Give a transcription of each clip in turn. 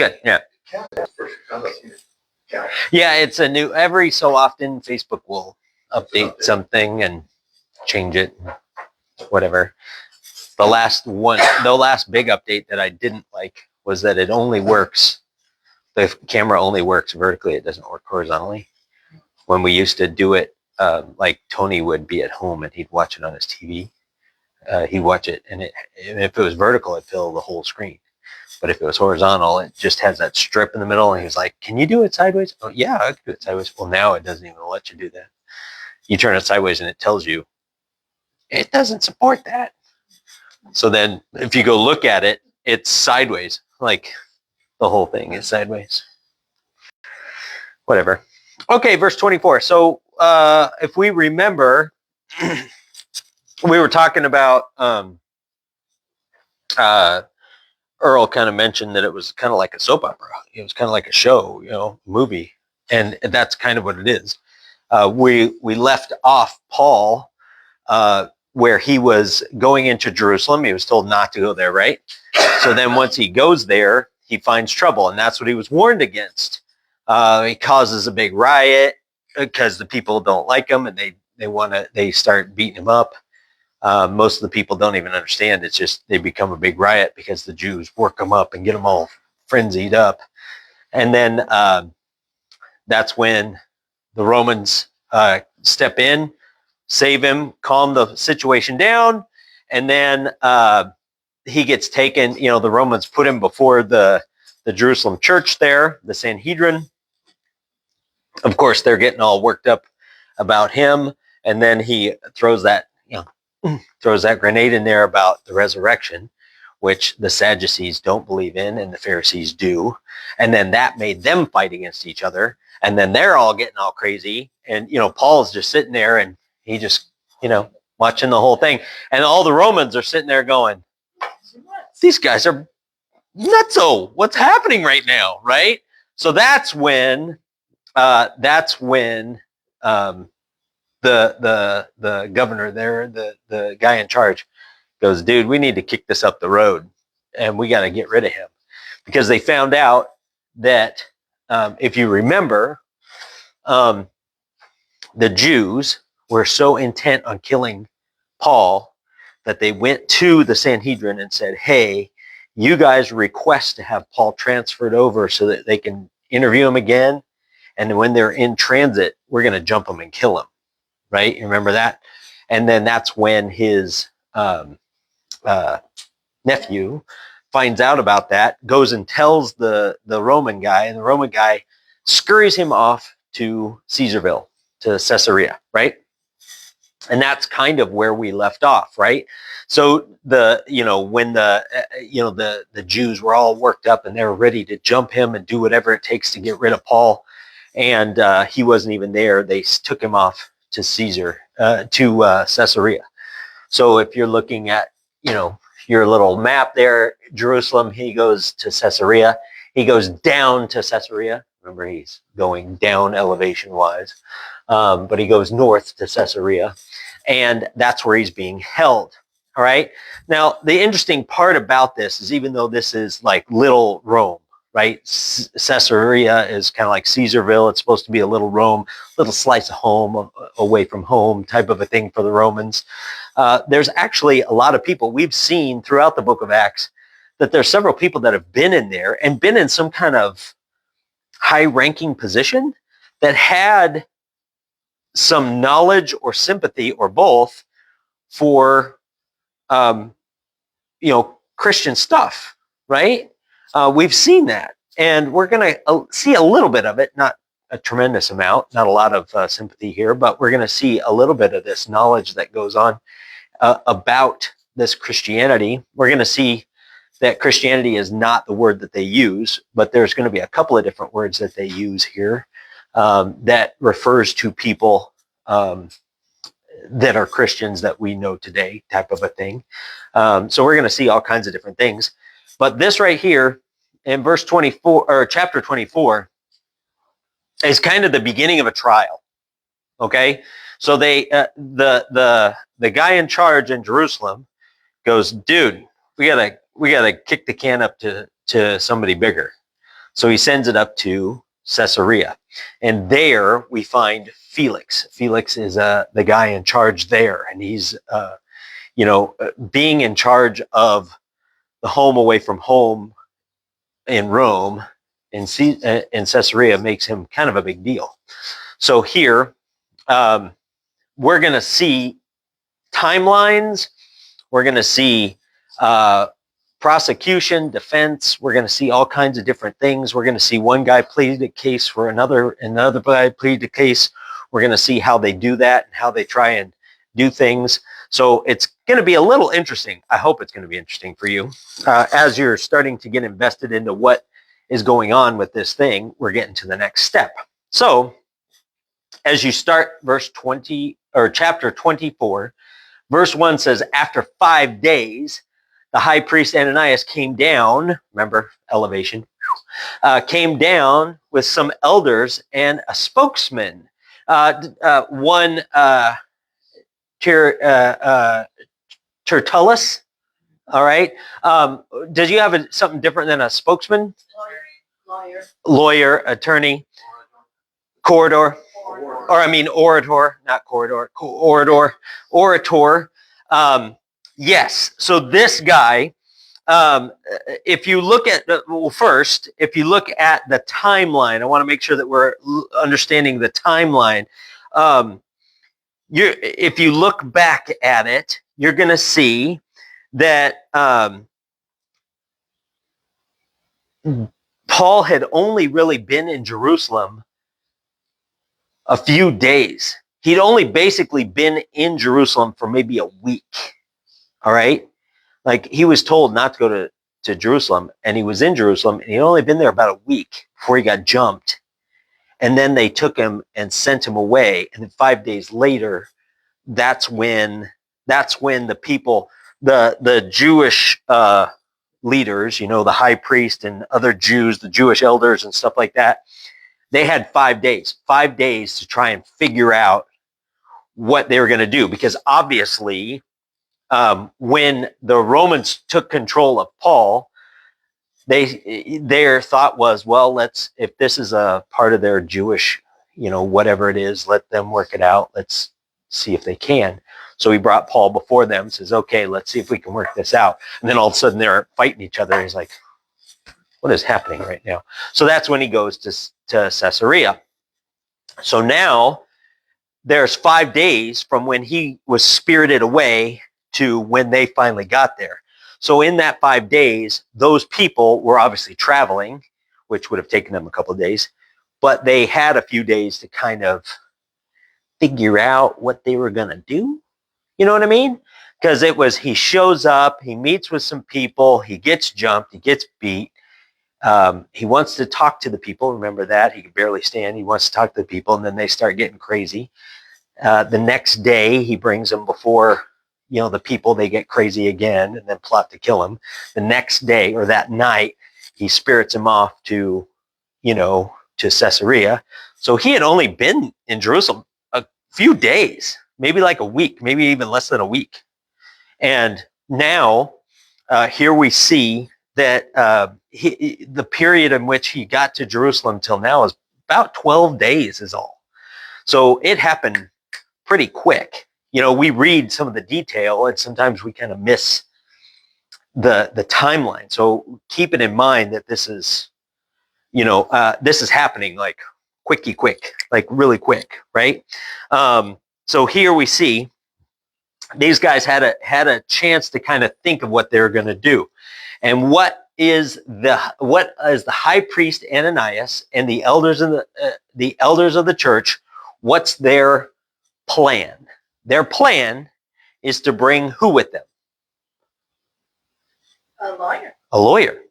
Good. Yeah. Yeah, it's a new, every so often Facebook will update something and change it, whatever. The last big update that I didn't like was that it only works, the camera only works vertically. It doesn't work horizontally. When we used to do it, like Tony would be at home and he'd watch it on his TV. He'd watch it, and if it was vertical, it'd fill the whole screen. But if it was horizontal, it just has that strip in the middle. And he was like, "Can you do it sideways?" Oh, yeah, I can do it sideways. Well, now it doesn't even let you do that. You turn it sideways, and it tells you it doesn't support that. So then, if you go look at it, it's sideways. Like the whole thing is sideways. Whatever. Okay, verse 24. So if we remember, we were talking about. Earl kind of mentioned that it was kind of like a soap opera. It was kind of like a show, movie, and that's kind of what it is. We left off Paul where he was going into Jerusalem. He was told not to go there, right? So then once he goes there, he finds trouble, and that's what he was warned against. He causes a big riot because the people don't like him, and they start beating him up. Most of the people don't even understand. It's just they become a big riot because the Jews work them up and get them all frenzied up. And then that's when the Romans step in, save him, calm the situation down. And then he gets taken, the Romans put him before the Jerusalem church there, the Sanhedrin. Of course, they're getting all worked up about him. And then he throws that grenade in there about the resurrection, which the Sadducees don't believe in and the Pharisees do. And then that made them fight against each other. And then they're all getting all crazy. And, Paul's just sitting there and he just, watching the whole thing. And all the Romans are sitting there going, these guys are nutso. What's happening right now? Right? So that's when the governor there, the guy in charge, goes, dude, we need to kick this up the road, and we got to get rid of him, because they found out that if you remember, the Jews were so intent on killing Paul that they went to the Sanhedrin and said, hey, you guys request to have Paul transferred over so that they can interview him again, and when they're in transit, we're going to jump him and kill him. Right? You remember that? And then that's when his nephew finds out about that, goes and tells the Roman guy, and the Roman guy scurries him off to Caesarville, to Caesarea, right? And that's kind of where we left off, right? So when the Jews were all worked up and they were ready to jump him and do whatever it takes to get rid of Paul, and he wasn't even there, they took him off to Caesarea. So if you're looking at, your little map there, Jerusalem, he goes to Caesarea. He goes down to Caesarea. Remember, he's going down elevation wise, but he goes north to Caesarea, and that's where he's being held. All right. Now, the interesting part about this is, even though this is like little Rome, right? Caesarea is kind of like Caesarville. It's supposed to be a little Rome, little slice of home, away from home type of a thing for the Romans. There's actually a lot of people we've seen throughout the book of Acts that there's several people that have been in there and been in some kind of high-ranking position that had some knowledge or sympathy or both for, Christian stuff, right? We've seen that, and we're going to see a little bit of it, not a tremendous amount, not a lot of sympathy here, but we're going to see a little bit of this knowledge that goes on about this Christianity. We're going to see that Christianity is not the word that they use, but there's going to be a couple of different words that they use here that refers to people that are Christians that we know today, type of a thing. So we're going to see all kinds of different things. But this right here in verse 24 or chapter 24 is kind of the beginning of a trial. Okay, so they the guy in charge in Jerusalem goes, dude, we gotta kick the can up to somebody bigger. So he sends it up to Caesarea. And there we find Felix. Felix is the guy in charge there. And he's, being in charge of the home away from home in Rome, in Caesarea, makes him kind of a big deal. So here, we're going to see timelines. We're going to see prosecution, defense. We're going to see all kinds of different things. We're going to see one guy plead a case for another guy plead a case. We're going to see how they do that and how they try and do things. So it's going to be a little interesting. I hope it's going to be interesting for you. As you're starting to get invested into what is going on with this thing, we're getting to the next step. So as you start verse 20 or chapter 24, verse 1 says, after 5 days, the high priest Ananias came down, remember, elevation, came down with some elders and a spokesman. One Tertullus, all right? Does you have something different than a spokesman? Lawyer, attorney, orator, not corridor, orator. Yes, so this guy, if you look at, first, if you look at the timeline, I want to make sure that we're understanding the timeline. If you look back at it, you're going to see that Paul had only really been in Jerusalem a few days. He'd only basically been in Jerusalem for maybe a week. All right? Like, he was told not to go to Jerusalem, and he was in Jerusalem, and he'd only been there about a week before he got jumped. And then they took him and sent him away. And then 5 days later, that's when the people, the Jewish leaders, the high priest and other Jews, the Jewish elders and stuff like that, they had 5 days to try and figure out what they were going to do. Because obviously, when the Romans took control of Paul, their thought was, well, if this is a part of their Jewish, whatever it is, let them work it out. Let's see if they can. So he brought Paul before them, says, okay, let's see if we can work this out. And then all of a sudden they're fighting each other. He's like, what is happening right now? So that's when he goes to Caesarea. So now there's 5 days from when he was spirited away to when they finally got there. So in that 5 days, those people were obviously traveling, which would have taken them a couple of days, but they had a few days to kind of figure out what they were going to do. You know what I mean? Because he shows up, he meets with some people, he gets jumped, he gets beat. He wants to talk to the people. Remember that? He can barely stand. He wants to talk to the people, and then they start getting crazy. The next day, he brings them before the people. They get crazy again and then plot to kill him. The next day, or that night, he spirits him off to Caesarea. So he had only been in Jerusalem a few days, maybe like a week, maybe even less than a week. And now here we see that the period in which he got to Jerusalem till now is about 12 days is all. So it happened pretty quick. We read some of the detail, and sometimes we kind of miss the timeline. So keep it in mind that this is, this is happening like quick, like really quick, right? So here we see these guys had a chance to kind of think of what they were going to do, and what is the high priest Ananias and the elders of the church? What's their plan? Their plan is to bring who with them? A lawyer. A lawyer.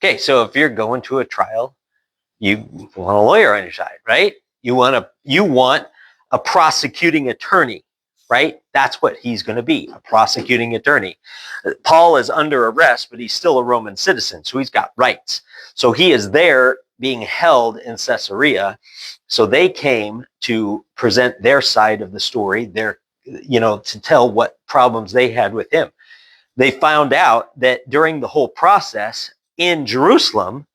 Okay, so if you're going to a trial, you want a lawyer on your side, right? You want a prosecuting attorney, right? That's what he's going to be, a prosecuting attorney. Paul is under arrest, but he's still a Roman citizen, so he's got rights. So he is there being held in Caesarea. So they came to present their side of the story, to tell what problems they had with him. They found out that during the whole process in Jerusalem,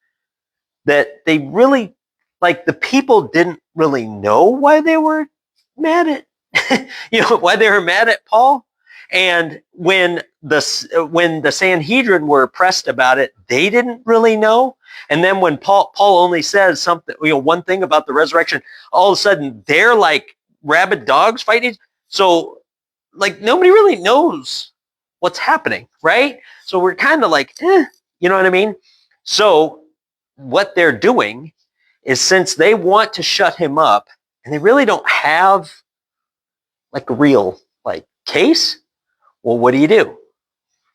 that they really, like, the people didn't really know why they were mad at, why they were mad at Paul. And when the Sanhedrin were pressed about it, they didn't really know. And then when Paul only says something, one thing about the resurrection, all of a sudden they're like rabid dogs fighting. So, like, nobody really knows what's happening, right? So we're kind of like, you know what I mean? So what they're doing is, since they want to shut him up and they really don't have like a real like case, well, what do?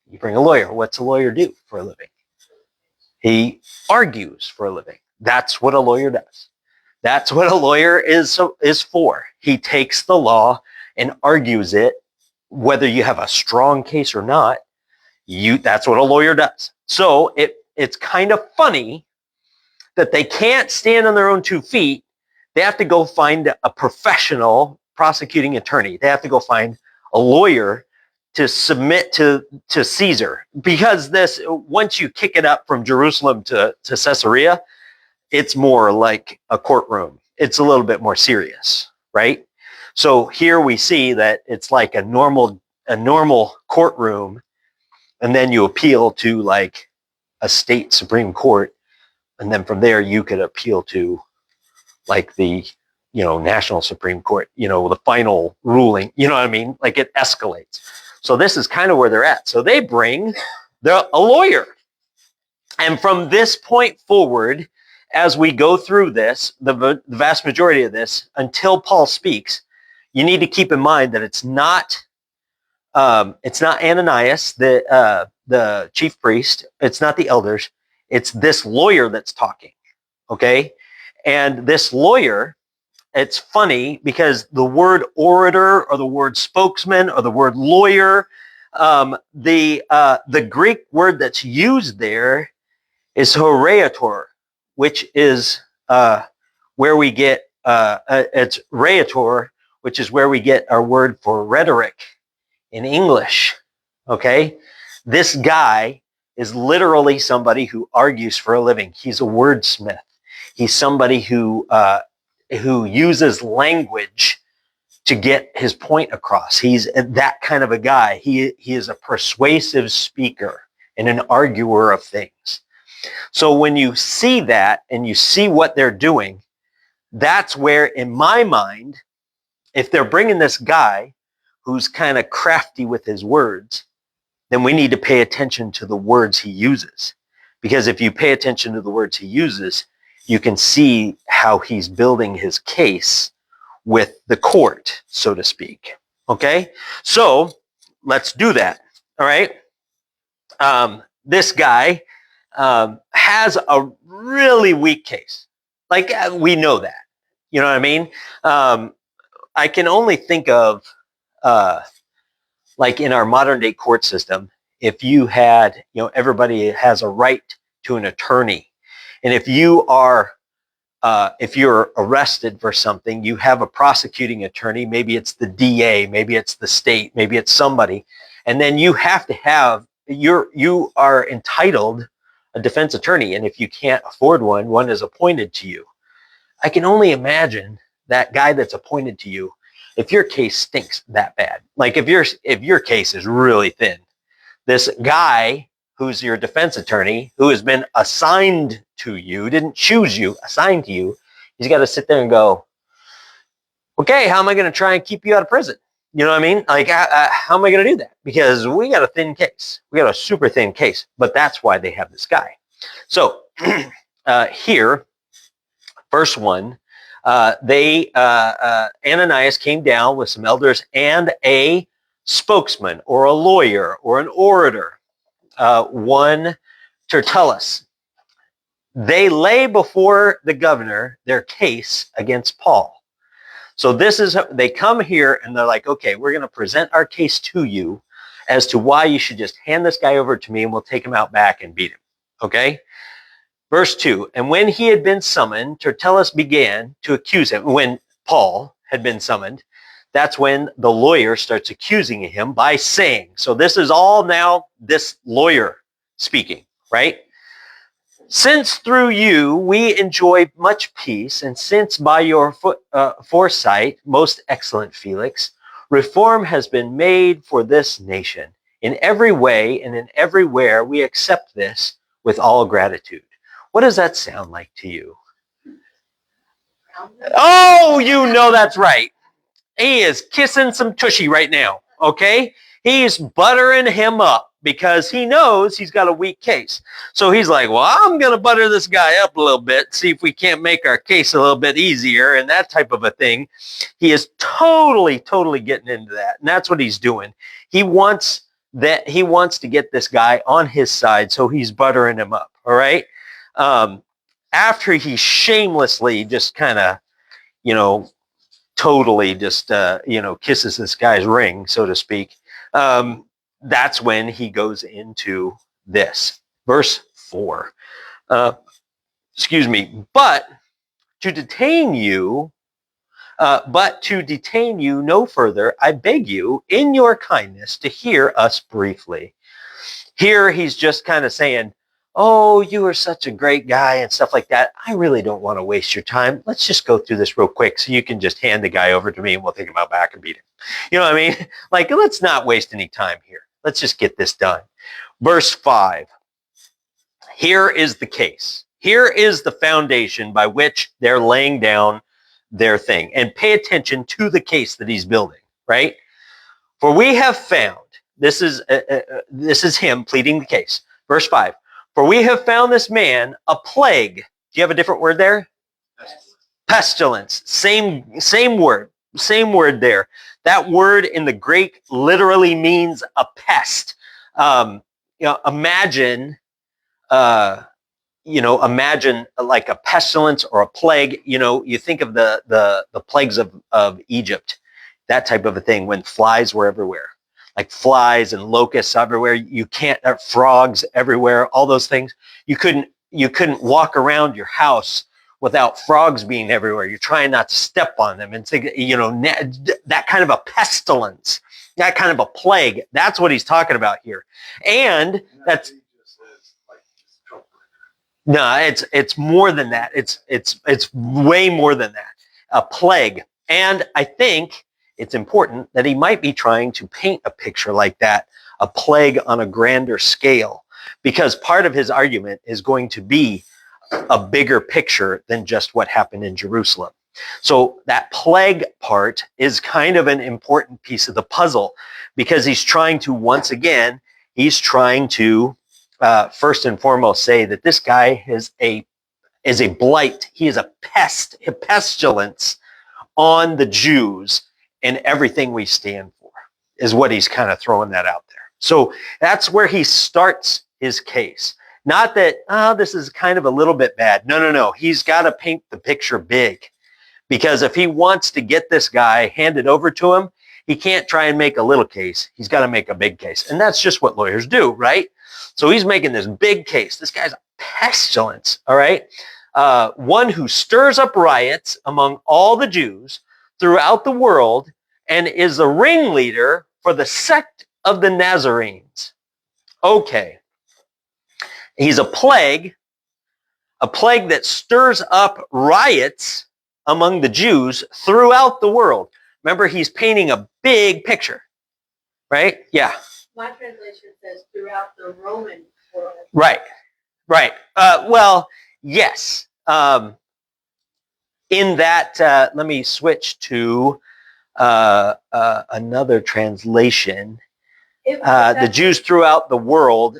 You bring a lawyer. What's a lawyer do for a living? He argues for a living. That's what a lawyer does. That's what a lawyer is for. He takes the law and argues it, whether you have a strong case or not. That's what a lawyer does. So it's kind of funny that they can't stand on their own 2 feet. They have to go find a professional prosecuting attorney. They have to go find a lawyer to submit to Caesar, because once you kick it up from Jerusalem to Caesarea, it's more like a courtroom. It's a little bit more serious, right? So here we see that it's like a normal courtroom, and then you appeal to like a state Supreme Court, and then from there you could appeal to like the National Supreme Court, the final ruling, you know what I mean? Like, it escalates. So this is kind of where they're at. So they bring a lawyer. And from this point forward, as we go through this, the vast majority of this, until Paul speaks, you need to keep in mind that it's not Ananias, the chief priest. It's not the elders. It's this lawyer that's talking. Okay. And this lawyer, it's funny because the word orator or the word spokesman or the word lawyer, the Greek word that's used there is horeator, which is where we get it's rhetor, which is where we get our word for rhetoric in English. Okay, this guy is literally somebody who argues for a living. He's a wordsmith. He's somebody who uses language to get his point across. He's that kind of a guy. He is a persuasive speaker and an arguer of things. So when you see that and you see what they're doing, that's where, in my mind, if they're bringing this guy who's kind of crafty with his words, then we need to pay attention to the words he uses. Because if you pay attention to the words he uses, you can see how he's building his case with the court, so to speak. Okay? So let's do that. All right? This guy has a really weak case. Like, we know that. You know what I mean? I can only think of, like, in our modern day court system, if you had, everybody has a right to an attorney. And if you're arrested for something, you have a prosecuting attorney. Maybe it's the DA, maybe it's the state, maybe it's somebody. And then you have to have, you are entitled a defense attorney. And if you can't afford one is appointed to you. I can only imagine that guy that's appointed to you, if your case stinks that bad, like if your case is really thin, this guy who's your defense attorney, who has been assigned to you, didn't choose you, assigned to you, he's got to sit there and go, okay, how am I going to try and keep you out of prison? You know what I mean? Like, how am I going to do that? Because we got a thin case. We got a super thin case, but that's why they have this guy. So here, verse 1, Ananias came down with some elders and a spokesman or a lawyer or an orator, one Tertullus. They lay before the governor their case against Paul. So they come here and they're like, okay, we're going to present our case to you as to why you should just hand this guy over to me and we'll take him out back and beat him. Okay? Verse 2, and when he had been summoned, Tertullus began to accuse him. When Paul had been summoned, that's when the lawyer starts accusing him by saying, so this is all now this lawyer speaking, right? Since through you we enjoy much peace, and since by your foresight, most excellent Felix, reform has been made for this nation. In every way and in everywhere we accept this with all gratitude. What does that sound like to you? Oh, you know that's right. He is kissing some tushy right now, okay? He's buttering him up because he knows he's got a weak case. So he's like, well, I'm going to butter this guy up a little bit, see if we can't make our case a little bit easier and that type of a thing. He is totally getting into that. And that's what he's doing. He wants to get this guy on his side, so he's buttering him up, all right? After he shamelessly just kind of, totally just kisses this guy's ring, so to speak, that's when he goes into this verse 4. Excuse me. But to detain you no further, I beg you in your kindness to hear us briefly. Here he's just kind of saying, oh, you are such a great guy and stuff like that. I really don't want to waste your time. Let's just go through this real quick so you can just hand the guy over to me and we'll take him out back and beat him. You know what I mean? Like, let's not waste any time here. Let's just get this done. Verse 5. Here is the case. Here is the foundation by which they're laying down their thing. And pay attention to the case that he's building, right? For we have found, this is him pleading the case. Verse 5. For we have found this man a plague. Do you have a different word there? Pestilence. Same word there. That word in the Greek literally means a pest. Imagine like a pestilence or a plague. You think of the plagues of Egypt, that type of a thing, when flies were everywhere. Like flies and locusts everywhere. You can't, frogs everywhere, all those things. You couldn't walk around your house without frogs being everywhere. You're trying not to step on them and think, that kind of a pestilence, that kind of a plague. That's what he's talking about here. And that's, no, it's more than that. It's way more than that. A plague. And I think it's important that he might be trying to paint a picture like that, a plague on a grander scale, because part of his argument is going to be a bigger picture than just what happened in Jerusalem. So that plague part is kind of an important piece of the puzzle, because he's trying to, once again, first and foremost say that this guy is a blight. He is a pestilence on the Jews and everything we stand for, is what he's kind of throwing that out there. So that's where he starts his case. Not that, this is kind of a little bit bad. No. He's got to paint the picture big, because if he wants to get this guy handed over to him, he can't try and make a little case. He's got to make a big case. And that's just what lawyers do, right? So he's making this big case. This guy's a pestilence, all right? One who stirs up riots among all the Jews throughout the world and is the ringleader for the sect of the Nazarenes. Okay. He's a plague that stirs up riots among the Jews throughout the world. Remember, he's painting a big picture, right? Yeah. My translation says throughout the Roman world. Right. Well, yes. In that, let me switch to another translation. The Jews throughout the world,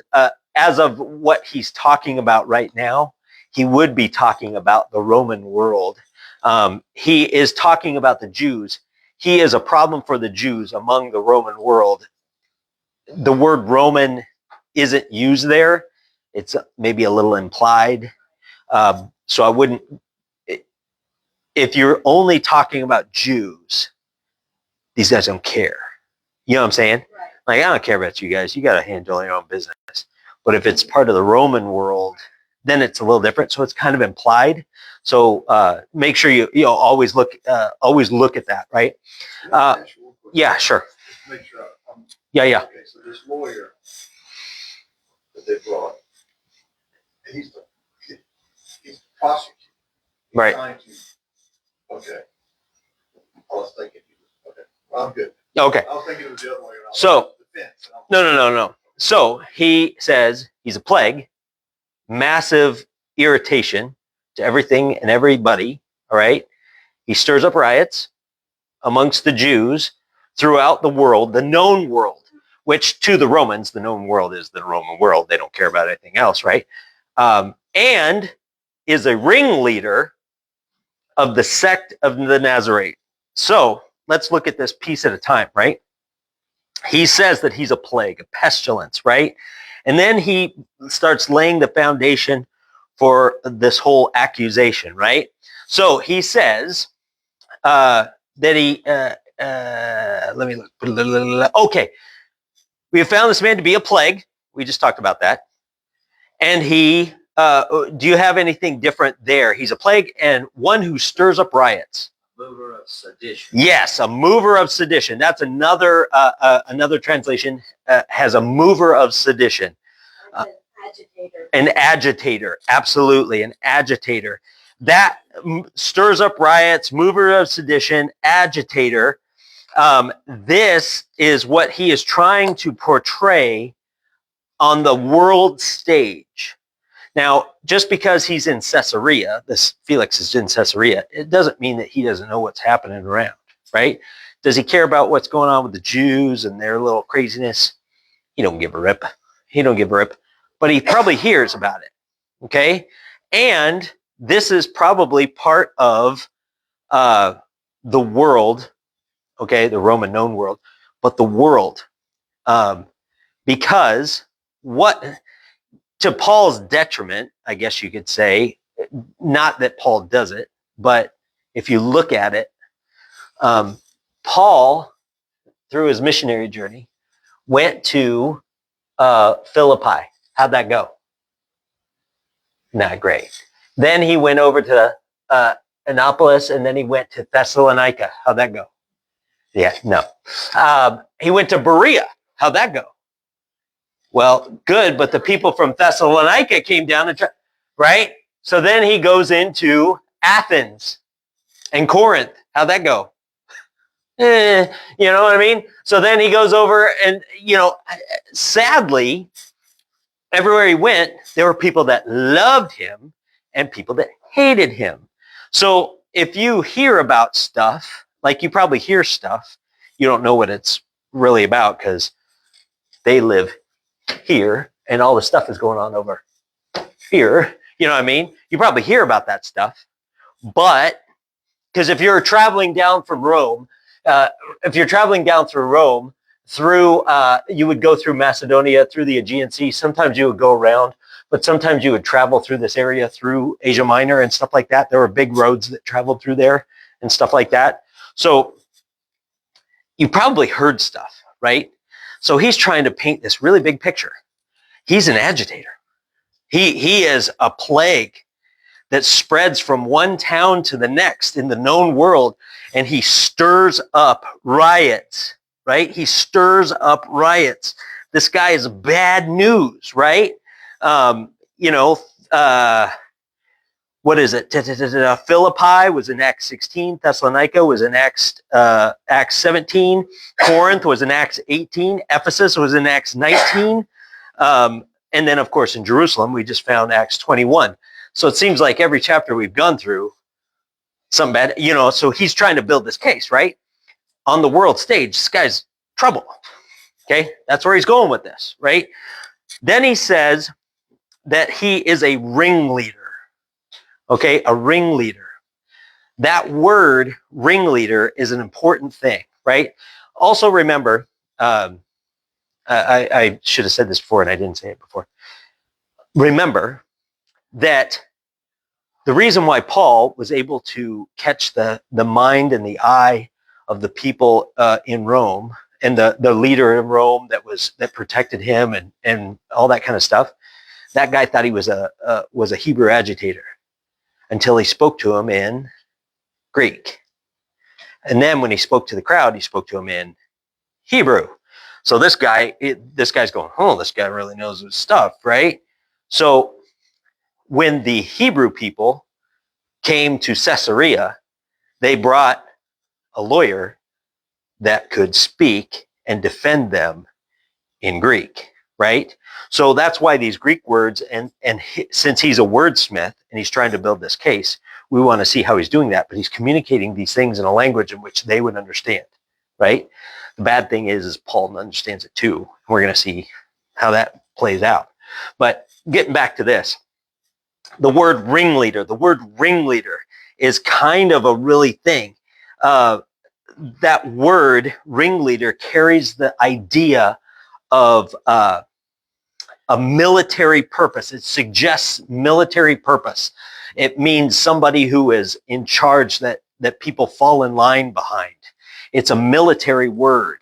as of what he's talking about right now, he would be talking about the Roman world. He is talking about the Jews. He is a problem for the Jews among the Roman world. The word Roman isn't used there. It's maybe a little implied. So I wouldn't, if you're only talking about Jews, these guys don't care. You know what I'm saying? Right. Like, I don't care about you guys. You got to handle your own business. But if it's part of the Roman world, then it's a little different. So it's kind of implied. So make sure you always look at that, right? Yeah, sure. Make sure. Yeah. Okay, so this lawyer that they brought, prosecute. He's Right. trying to, okay. I was thinking, okay, well, I'm good. Okay. I was thinking it was the other way around. So, Defense. no. So he says he's a plague, massive irritation to everything and everybody. All right. He stirs up riots amongst the Jews throughout the world, the known world, which to the Romans, the known world is the Roman world. They don't care about anything else, right? And is a ringleader of the sect of the Nazarene. So let's look at this piece at a time, right? He says that he's a plague, a pestilence, right? And then he starts laying the foundation for this whole accusation, right? So he says that he, let me look. Okay. We have found this man to be a plague. We just talked about that. And he, do you have anything different there? He's a plague and one who stirs up riots. Mover of sedition. Yes, a mover of sedition. That's another another translation has a mover of sedition. Agitator. An agitator, absolutely, an agitator. That stirs up riots, mover of sedition, agitator. This is what he is trying to portray on the world stage. Now, just because he's in Caesarea, this Felix is in Caesarea, it doesn't mean that he doesn't know what's happening around, right? Does he care about what's going on with the Jews and their little craziness? He don't give a rip. He don't give a rip. But he probably hears about it, okay? And this is probably part of the world, okay, the Roman known world, but the world. Because what... to Paul's detriment, I guess you could say, not that Paul does it, but if you look at it, Paul, through his missionary journey, went to Philippi. How'd that go? Not great. Then he went over to Annapolis, and then he went to Thessalonica. How'd that go? Yeah, no. He went to Berea. How'd that go? Well, good, but the people from Thessalonica came down and right? So then he goes into Athens and Corinth. How'd that go? You know what I mean? So then he goes over and, sadly, everywhere he went, there were people that loved him and people that hated him. So if you hear about stuff, like you probably hear stuff, you don't know what it's really about because they live here and all the stuff is going on over here. You know what I mean? You probably hear about that stuff, but because if you're traveling down from Rome, through, you would go through Macedonia, through the Aegean Sea. Sometimes you would go around, but sometimes you would travel through this area, through Asia Minor and stuff like that. There were big roads that traveled through there and stuff like that. So you probably heard stuff, right? So he's trying to paint this really big picture. He's an agitator. He is a plague that spreads from one town to the next in the known world, and he stirs up riots, right? He stirs up riots. This guy is bad news, right? What is it? Philippi was in Acts 16. Thessalonica was in Acts 17. Corinth was in Acts 18. Ephesus was in Acts 19. And then, of course, in Jerusalem, we just found Acts 21. So it seems like every chapter we've gone through, something bad, so he's trying to build this case, right? On the world stage, this guy's trouble. Okay? That's where he's going with this, right? Then he says that he is a ringleader. Okay, a ringleader. That word ringleader is an important thing, right? Also remember, I should have said this before and I didn't say it before. Remember that the reason why Paul was able to catch the mind and the eye of the people in Rome and the leader in Rome that protected him and all that kind of stuff, that guy thought he was a Hebrew agitator until he spoke to him in Greek. And then when he spoke to the crowd, he spoke to him in Hebrew. So this guy's going, oh, this guy really knows his stuff, right? So when the Hebrew people came to Caesarea, they brought a lawyer that could speak and defend them in Greek, right? So that's why these Greek words, since he's a wordsmith and he's trying to build this case, we want to see how he's doing that, but he's communicating these things in a language in which they would understand, right? The bad thing is Paul understands it too. We're going to see how that plays out. But getting back to this, the word ringleader is kind of a really thing. That word ringleader carries the idea of a military purpose. It suggests military purpose. It means somebody who is in charge that people fall in line behind. It's a military word.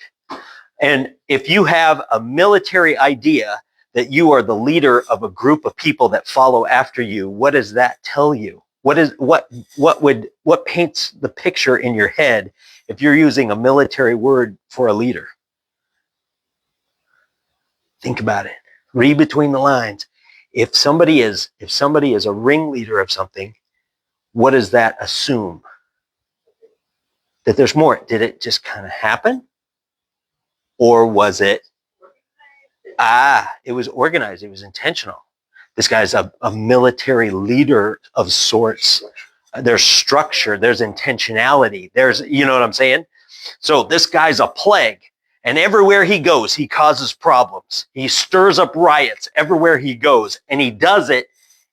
And if you have a military idea that you are the leader of a group of people that follow after you, what does that tell you? What paints the picture in your head if you're using a military word for a leader? Think about it. Read between the lines. If somebody is a ringleader of something, what does that assume? That there's more. Did it just kind of happen? Or was it, it was organized. It was intentional. This guy's a military leader of sorts. There's structure. There's intentionality. You know what I'm saying? So this guy's a plague. And everywhere he goes, he causes problems. He stirs up riots everywhere he goes. And he does it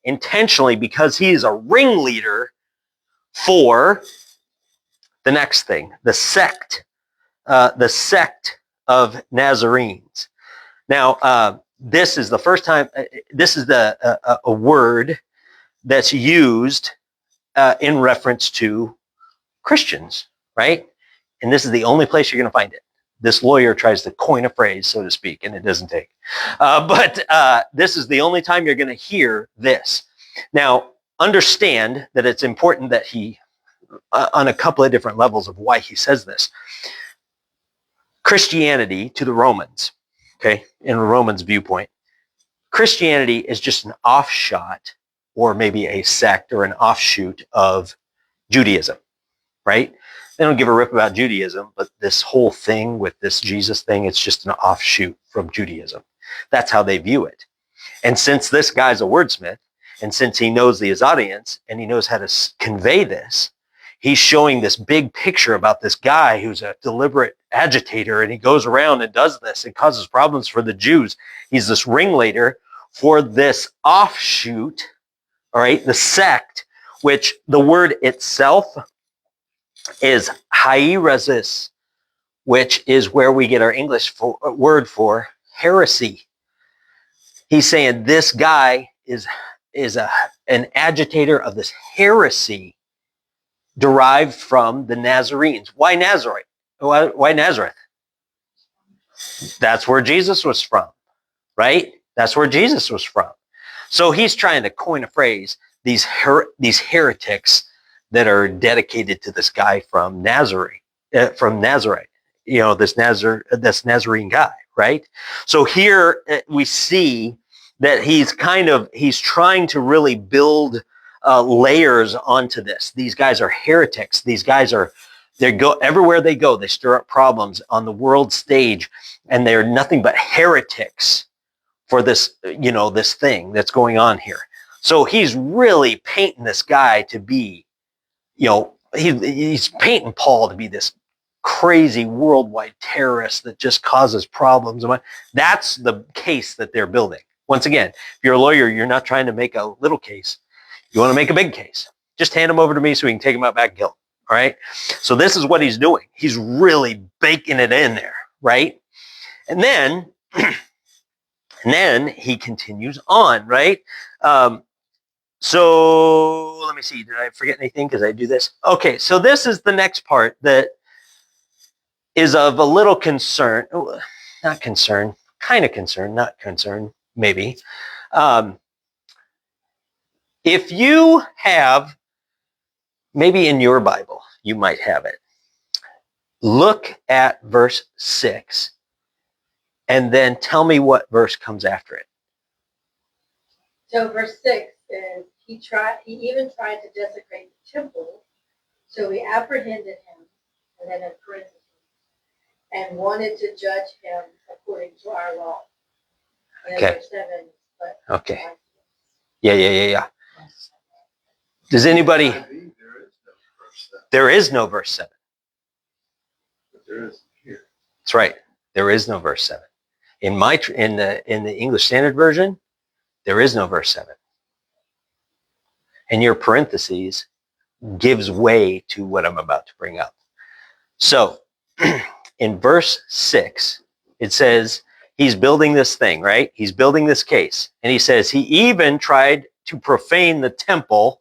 intentionally because he is a ringleader for the next thing, the sect of Nazarenes. Now, this is the first time, this is a word that's used in reference to Christians, right? And this is the only place you're going to find it. This lawyer tries to coin a phrase, so to speak, and it doesn't take. But this is the only time you're going to hear this. Now, understand that it's important that he, on a couple of different levels of why he says this. Christianity to the Romans, okay, in a Romans viewpoint, Christianity is just an offshot or maybe a sect or an offshoot of Judaism, right? They don't give a rip about Judaism, but this whole thing with this Jesus thing, it's just an offshoot from Judaism. That's how they view it. And since this guy's a wordsmith, and since he knows his audience and he knows how to convey this, he's showing this big picture about this guy who's a deliberate agitator, and he goes around and does this and causes problems for the Jews. He's this ringleader for this offshoot, all right, the sect, which the word itself is hieresis, which is where we get our English word for heresy. He's saying this guy is an agitator of this heresy derived from the Nazarenes. Why Nazareth? Why Nazareth? That's where Jesus was from, right? That's where Jesus was from. So he's trying to coin a phrase, these heretics that are dedicated to this guy from Nazareth, you know, this Nazarene guy, right? So here we see that he's trying to really build layers onto this. These guys are heretics. These guys everywhere they go, they stir up problems on the world stage, and they're nothing but heretics for this, you know, this thing that's going on here. So he's really painting this guy to be, you know, he's painting Paul to be this crazy worldwide terrorist that just causes problems. That's the case that they're building. Once again, if you're a lawyer, you're not trying to make a little case. You want to make a big case. Just hand him over to me so we can take him out back and kill him. All right. So this is what he's doing. He's really baking it in there, right? And then he continues on, right? So let me see. Did I forget anything? Because I do this. Okay. So this is the next part that is of a little concern. Not concern. Kind of concern. Not concern. Maybe. If you have, maybe in your Bible, you might have it. Look at verse 6 and then tell me what verse comes after it. So verse 6 says, he even tried to desecrate the temple. So we apprehended him, and then in parentheses, and wanted to judge him according to our law. And Okay. verse 7, but Okay. Yeah. Does anybody? I believe there is no verse 7, There is no verse 7. but there is here. That's right. There is no verse 7. In the English Standard Version, there is no verse 7. And your parentheses gives way to what I'm about to bring up. So in verse 6, it says he's building this thing, right? He's building this case. And he says he even tried to profane the temple,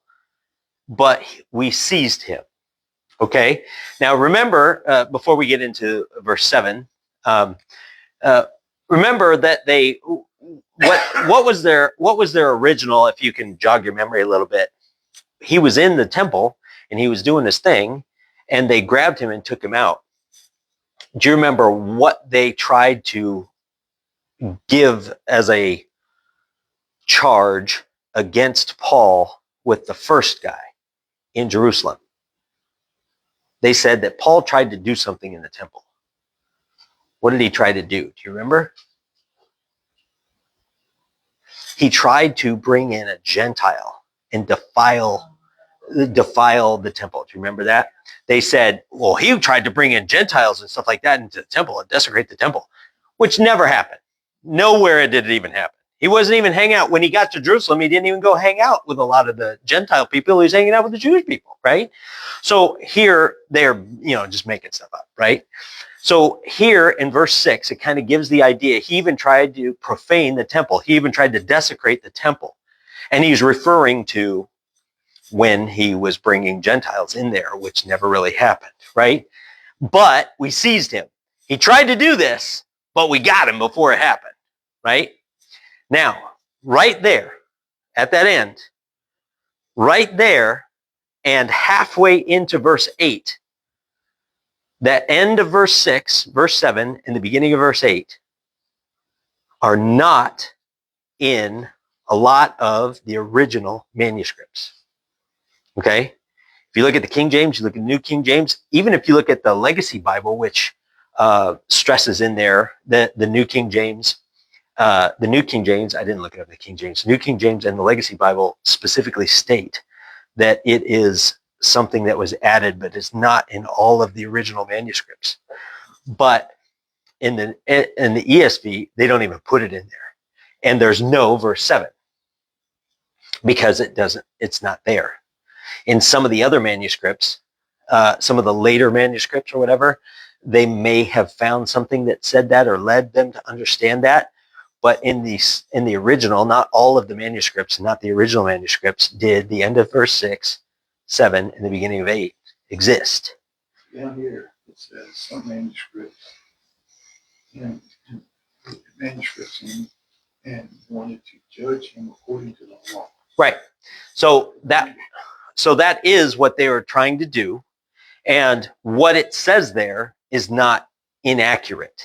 but we seized him. Okay? Now remember, before we get into verse 7, remember that what was their original, if you can jog your memory a little bit, he was in the temple and he was doing his thing and they grabbed him and took him out. Do you remember what they tried to give as a charge against Paul with the first guy in Jerusalem? They said that Paul tried to do something in the temple. What did he try to do? Do you remember? He tried to bring in a Gentile and defile the temple. Do you remember that? They said, well, he tried to bring in Gentiles and stuff like that into the temple and desecrate the temple, which never happened. Nowhere did it even happen. He wasn't even hanging out. When he got to Jerusalem, he didn't even go hang out with a lot of the Gentile people. He was hanging out with the Jewish people, right? So here they're, just making stuff up, right? So here in verse 6, it kind of gives the idea. He even tried to profane the temple. He even tried to desecrate the temple. And he's referring to when he was bringing Gentiles in there, which never really happened, right? But we seized him. He tried to do this, but we got him before it happened, right? Now, right there, at that end, right there, and halfway into verse 8, that end of verse 6, verse 7, and the beginning of verse 8 are not in a lot of the original manuscripts. Okay? If you look at the King James, you look at the New King James, even if you look at the Legacy Bible, which stresses in there the New King James, I didn't look it up in the King James. New King James and the Legacy Bible specifically state that it is something that was added, but is not in all of the original manuscripts. But in the ESV, they don't even put it in there. And there's no verse 7 because it's not there. In some of the other manuscripts, some of the later manuscripts or whatever, they may have found something that said that or led them to understand that. But in the original, not all of the manuscripts, not the original manuscripts, did the end of verse 6, 7, and the beginning of 8 exist. Down here, it says some manuscripts and manuscripts and wanted to judge him according to the law. Right. So that is what they were trying to do. And what it says there is not inaccurate.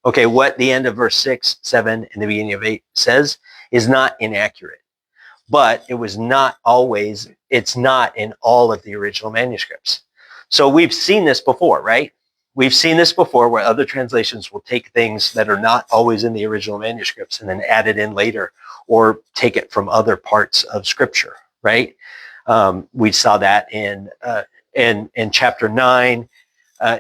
Okay, what the end of verse 6, 7, and the beginning of 8 says is not inaccurate. But it was not always, it's not in all of the original manuscripts. So we've seen this before, right? We've seen this before where other translations will take things that are not always in the original manuscripts and then add it in later or take it from other parts of Scripture, right? We saw that in chapter 9.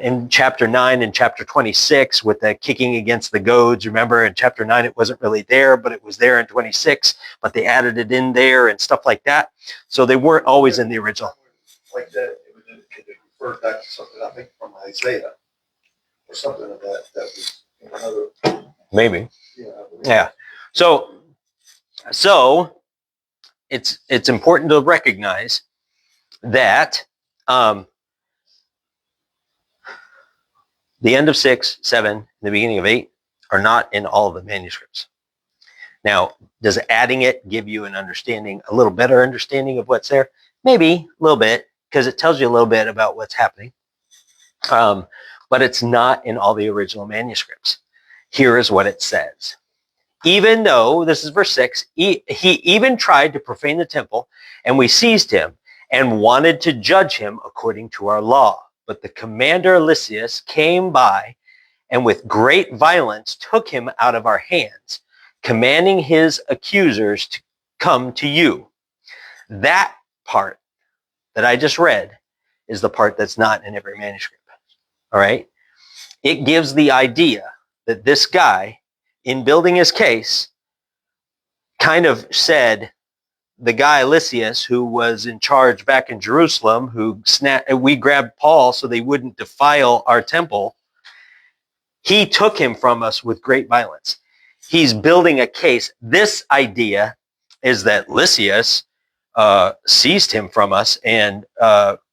In chapter 9 and chapter 26 with the kicking against the goads. Remember, in chapter 9, it wasn't really there, but it was there in 26, but they added it in there and stuff like that. So they weren't always in the original. Like that, it referred back to something, I think, from Isaiah or something of that was in another. Maybe. Yeah. Yeah. So it's important to recognize that the end of 6, 7, and the beginning of 8 are not in all of the manuscripts. Now, does adding it give you an understanding, a little better understanding of what's there? Maybe a little bit, because it tells you a little bit about what's happening. But it's not in all the original manuscripts. Here is what it says. even though, this is verse 6, he even tried to profane the temple, and we seized him and wanted to judge him according to our law. But the commander Lysias came by and with great violence took him out of our hands, commanding his accusers to come to you. That part that I just read is the part that's not in every manuscript. All right? It gives the idea that this guy, in building his case, kind of said, the guy Lysias, who was in charge back in Jerusalem, we grabbed Paul so they wouldn't defile our temple, he took him from us with great violence. He's building a case. This idea is that Lysias seized him from us and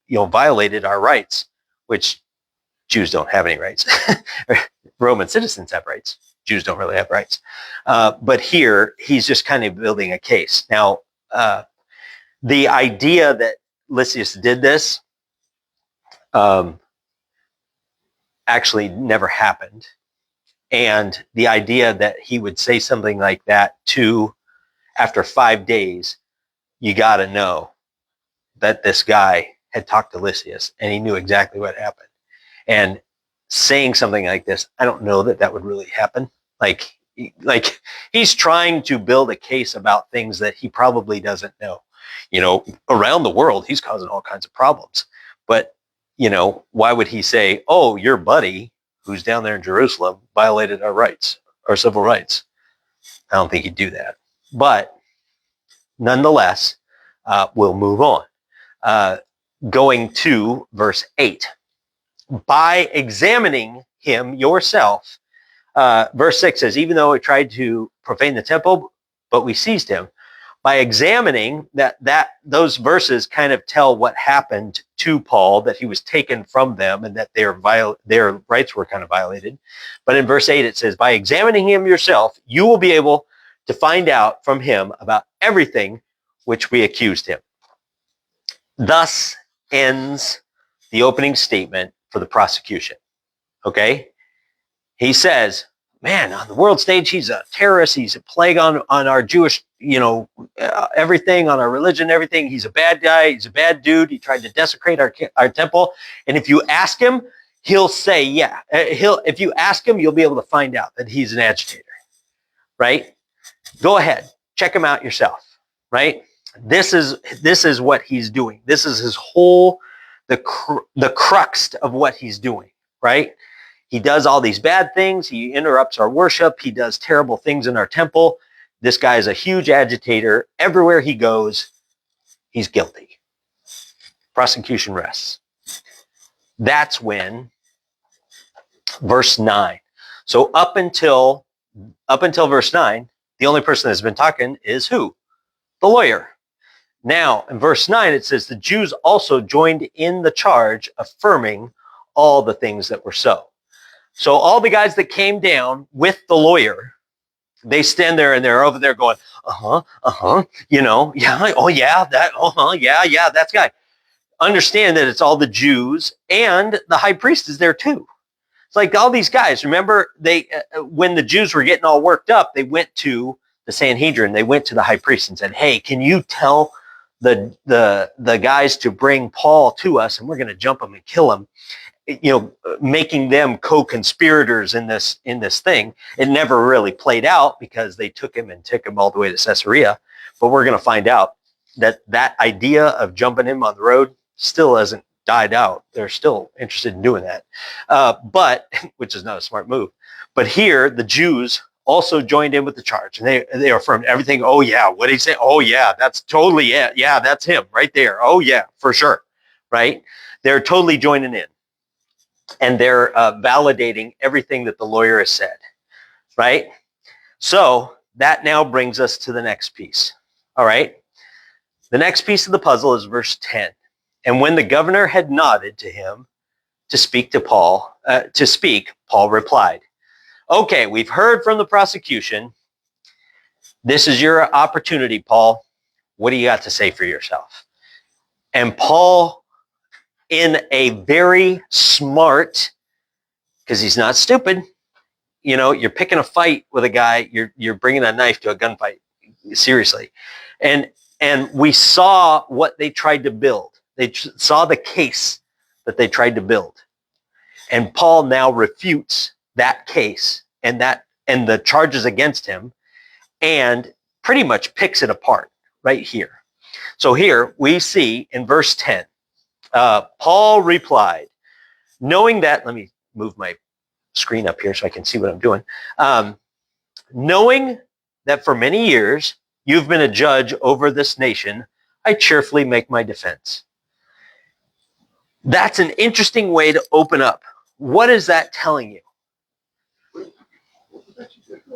violated our rights, which Jews don't have any rights. Roman citizens have rights. Jews don't really have rights. But here, he's just kind of building a case. Now, the idea that Lysias did this actually never happened. And the idea that he would say something like that after 5 days, you got to know that this guy had talked to Lysias and he knew exactly what happened. And saying something like this, I don't know that would really happen. Like he's trying to build a case about things that he probably doesn't know. Around the world, he's causing all kinds of problems. But, why would he say, oh, your buddy who's down there in Jerusalem violated our rights, our civil rights? I don't think he'd do that. But nonetheless, we'll move on. Going to verse 8. By examining him yourself, verse 6 says, even though he tried to profane the temple, but we seized him. By examining those verses kind of tell what happened to Paul, that he was taken from them and that their rights were kind of violated. But in verse 8 it says, by examining him yourself, you will be able to find out from him about everything which we accused him. Thus ends the opening statement for the prosecution. Okay? He says, man, on the world stage, he's a terrorist. He's a plague on our Jewish, everything, on our religion, everything. He's a bad guy. He's a bad dude. He tried to desecrate our temple. And if you ask him, he'll say, yeah. If you ask him, you'll be able to find out that he's an agitator, right? Go ahead, check him out yourself, right? This is what he's doing. This is his whole, the crux of what he's doing, right? He does all these bad things. He interrupts our worship. He does terrible things in our temple. This guy is a huge agitator. Everywhere he goes, he's guilty. Prosecution rests. That's when verse 9. So up until verse 9, the only person that's been talking is who? The lawyer. Now, in verse 9, it says, the Jews also joined in the charge, affirming all the things that were so. So all the guys that came down with the lawyer, they stand there and they're over there going, yeah, oh yeah, yeah, that's guy. Understand that it's all the Jews, and the high priest is there too. It's like all these guys. Remember, when the Jews were getting all worked up, they went to the Sanhedrin. They went to the high priest and said, hey, can you tell the guys to bring Paul to us, and we're going to jump him and kill him? Making them co-conspirators in this thing. It never really played out because they took him all the way to Caesarea. But we're going to find out that idea of jumping him on the road still hasn't died out. They're still interested in doing that, but which is not a smart move. But here, the Jews also joined in with the charge, and they affirmed everything. Oh yeah, what did he say? Oh yeah, that's totally it. Yeah, that's him right there. Oh yeah, for sure, right? They're totally joining in. And they're validating everything that the lawyer has said, right? So that now brings us to the next piece, all right? The next piece of the puzzle is verse 10. And when the governor had nodded to him to speak to Paul, Paul replied, okay, we've heard from the prosecution. This is your opportunity, Paul. What do you got to say for yourself? And Paul, in a very smart, because he's not stupid, you're picking a fight with a guy. You're bringing a knife to a gunfight. Seriously. And we saw what they tried to build. They saw the case that they tried to build. And Paul now refutes that case and the charges against him, and pretty much picks it apart right here. So here we see in verse 10, Paul replied, knowing that, let me move my screen up here so I can see what I'm doing. Knowing that for many years you've been a judge over this nation, I cheerfully make my defense. That's an interesting way to open up. What is that telling you?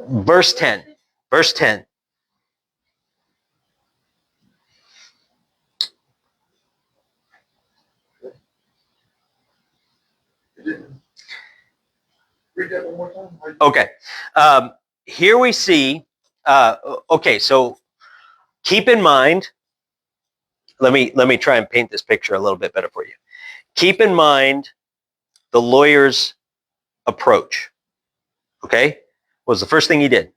Verse 10. Verse 10. Read that one more time. Okay. Here we see, okay, so keep in mind, let me try and paint this picture a little bit better for you. Keep in mind the lawyer's approach. Okay? What was the first thing he did?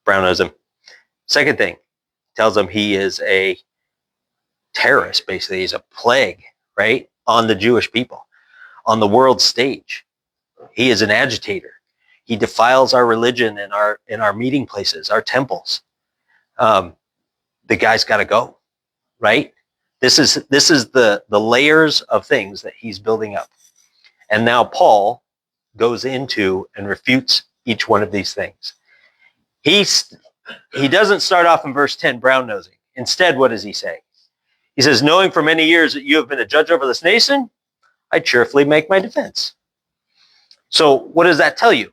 Brown-nosed him. Second thing, tells him he is a terrorist, basically. He's a plague, right? On the Jewish people, on the world stage. He is an agitator. He defiles our religion in our meeting places, our temples. The guy's got to go, right? This is the layers of things that he's building up. And now Paul goes into and refutes each one of these things. He doesn't start off in verse 10 brown-nosing. Instead, what does he say? He says, knowing for many years that you have been a judge over this nation, I cheerfully make my defense. So what does that tell you?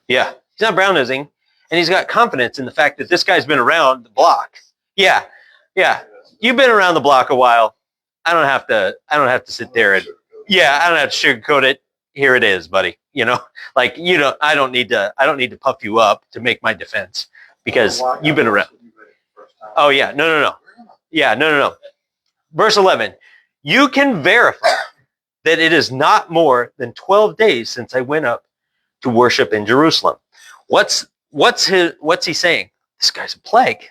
Yeah, he's not brown-nosing, and he's got confidence in the fact that this guy's been around the block. Yeah, you've been around the block a while. I don't have to sit there and, I don't have to sugarcoat it. Here it is, buddy. I don't need to puff you up to make my defense because you've been around. Oh yeah, no. Yeah, no. Verse 11, you can verify that it is not more than 12 days since I went up to worship in Jerusalem. What's he saying? This guy's a plague.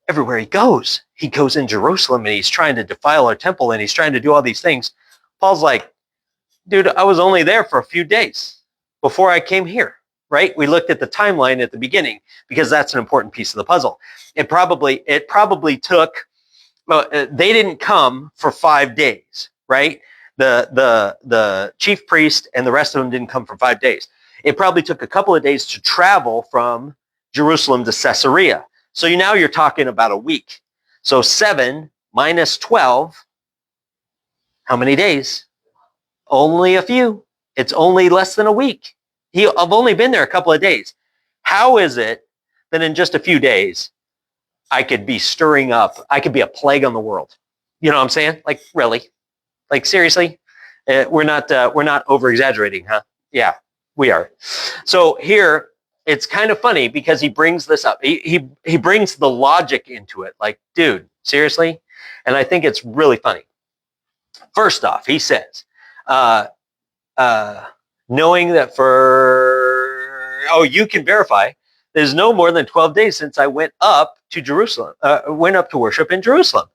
Everywhere he goes in Jerusalem, and he's trying to defile our temple, and he's trying to do all these things. Paul's like, dude, I was only there for a few days before I came here, right? We looked at the timeline at the beginning because that's an important piece of the puzzle. It probably took, they didn't come for 5 days, right? The chief priest and the rest of them didn't come for 5 days. It probably took a couple of days to travel from Jerusalem to Caesarea. So now you're talking about a week. So 7 minus 12, how many days? Only a few. It's only less than a week. I've only been there a couple of days. How is it that in just a few days, I could be stirring up, I could be a plague on the world? You know what I'm saying? Like, really? Like, seriously? We're not over exaggerating, huh? Yeah, we are. So here, it's kind of funny because he brings this up. He brings the logic into it. Like, dude, seriously? And I think it's really funny. First off, he says, knowing that you can verify, there's no more than 12 days since I went up to Jerusalem, went up to worship in Jerusalem.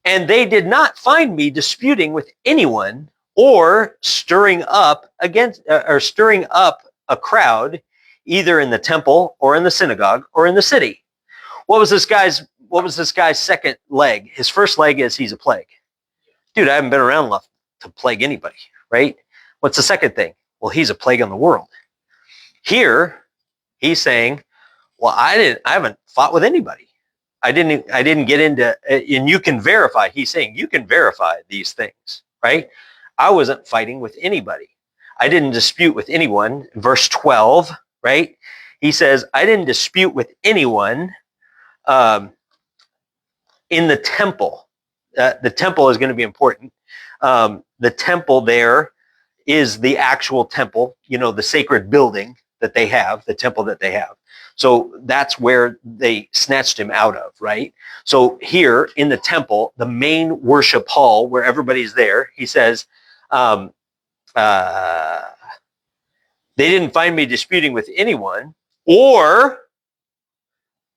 And they did not find me disputing with anyone or stirring up a crowd, either in the temple or in the synagogue or in the city. What was this guy's second leg? His first leg is he's a plague. Dude, I haven't been around enough to plague anybody, right? What's the second thing? Well, he's a plague on the world. Here, he's saying, well, I haven't fought with anybody. I didn't get into, and you can verify, he's saying you can verify these things, right? I wasn't fighting with anybody. I didn't dispute with anyone. Verse 12, right? He says, I didn't dispute with anyone in the temple. The temple is going to be important. The temple there is the actual temple, the sacred building that they have, the temple that they have. So that's where they snatched him out of, right? So here in the temple, the main worship hall where everybody's there, he says, They didn't find me disputing with anyone or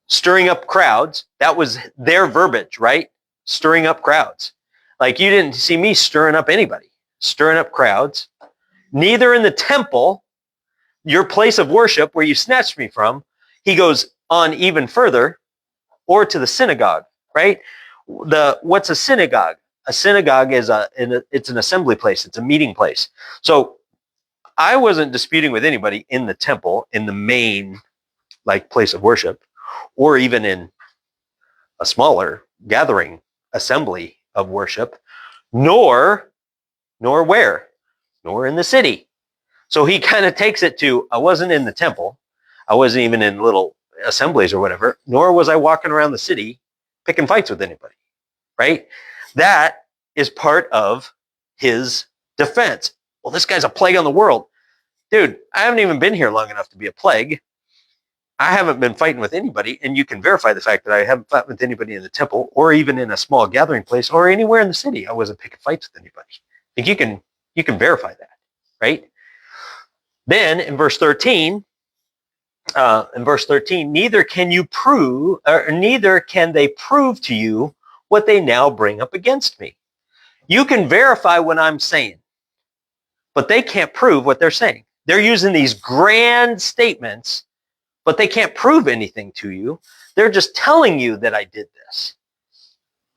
stirring up crowds. That was their verbiage, right? Stirring up crowds. Like you didn't see me stirring up anybody, stirring up crowds. Neither in the temple, your place of worship where you snatched me from. He goes on even further, or to the synagogue, right? What's a synagogue? A synagogue is it's an assembly place. It's a meeting place. So I wasn't disputing with anybody in the temple, in the main like place of worship, or even in a smaller gathering assembly of worship, nor where, nor in the city. So he kind of takes it to, I wasn't in the temple. I wasn't even in little assemblies or whatever, nor was I walking around the city picking fights with anybody, right? That is part of his defense. Well, this guy's a plague on the world. Dude, I haven't even been here long enough to be a plague. I haven't been fighting with anybody, and you can verify the fact that I haven't fought with anybody in the temple or even in a small gathering place or anywhere in the city. I wasn't picking fights with anybody. I think you can verify that, right? Then in verse 13, neither can they prove to you what they now bring up against me. You can verify what I'm saying, but they can't prove what they're saying. They're using these grand statements, but they can't prove anything to you. They're just telling you that I did this.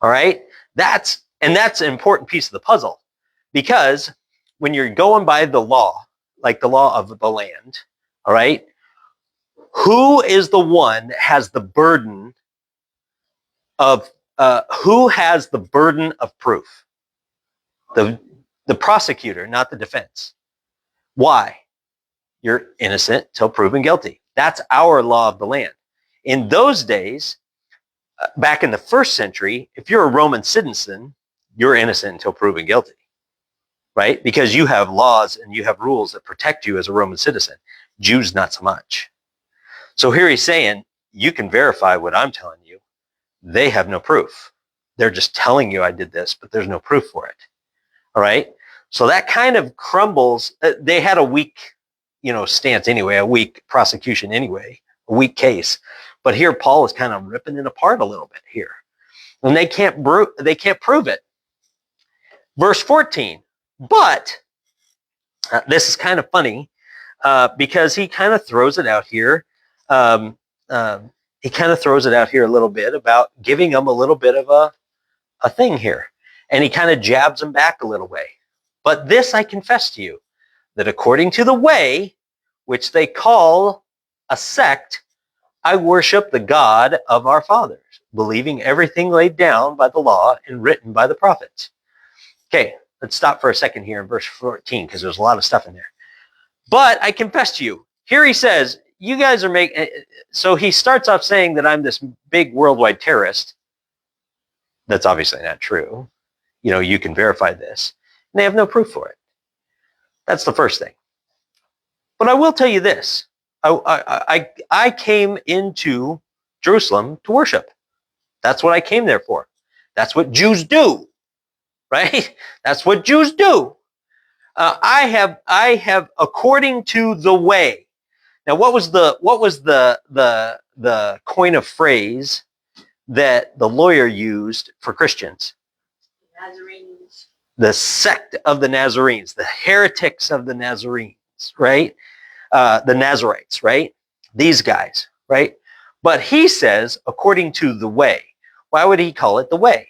All right? That's an important piece of the puzzle, because when you're going by the law, like the law of the land, all right, who is the one that has the burden of proof? The prosecutor, not the defense. Why? You're innocent till proven guilty. That's our law of the land. In those days, back in the first century, if you're a Roman citizen, you're innocent until proven guilty, right? Because you have laws and you have rules that protect you as a Roman citizen. Jews, not so much. So here he's saying, you can verify what I'm telling you. They have no proof. They're just telling you I did this, but there's no proof for it. All right? So that kind of crumbles. They had a weak, stance anyway, a weak prosecution anyway, a weak case. But here Paul is kind of ripping it apart a little bit here. And they can't prove it. Verse 14. But this is kind of funny because he kind of throws it out here. He kind of throws it out here a little bit about giving them a little bit of a thing here. And he kind of jabs them back a little way. But this I confess to you, that according to the way, which they call a sect, I worship the God of our fathers, believing everything laid down by the law and written by the prophets. Okay, let's stop for a second here in verse 14, because there's a lot of stuff in there. But I confess to you, here he says, you guys are making, so he starts off saying that I'm this big worldwide terrorist. That's obviously not true. You can verify this. And they have no proof for it. That's the first thing. But I will tell you this. I came into Jerusalem to worship. That's what I came there for. That's what Jews do, right? That's what Jews do. I have according to the way. Now, what was the coin of phrase that the lawyer used for Christians? Nazarenes. The sect of the Nazarenes, the heretics of the Nazarenes, right? The Nazarites, right? These guys, right? But he says, according to the way. Why would he call it the way?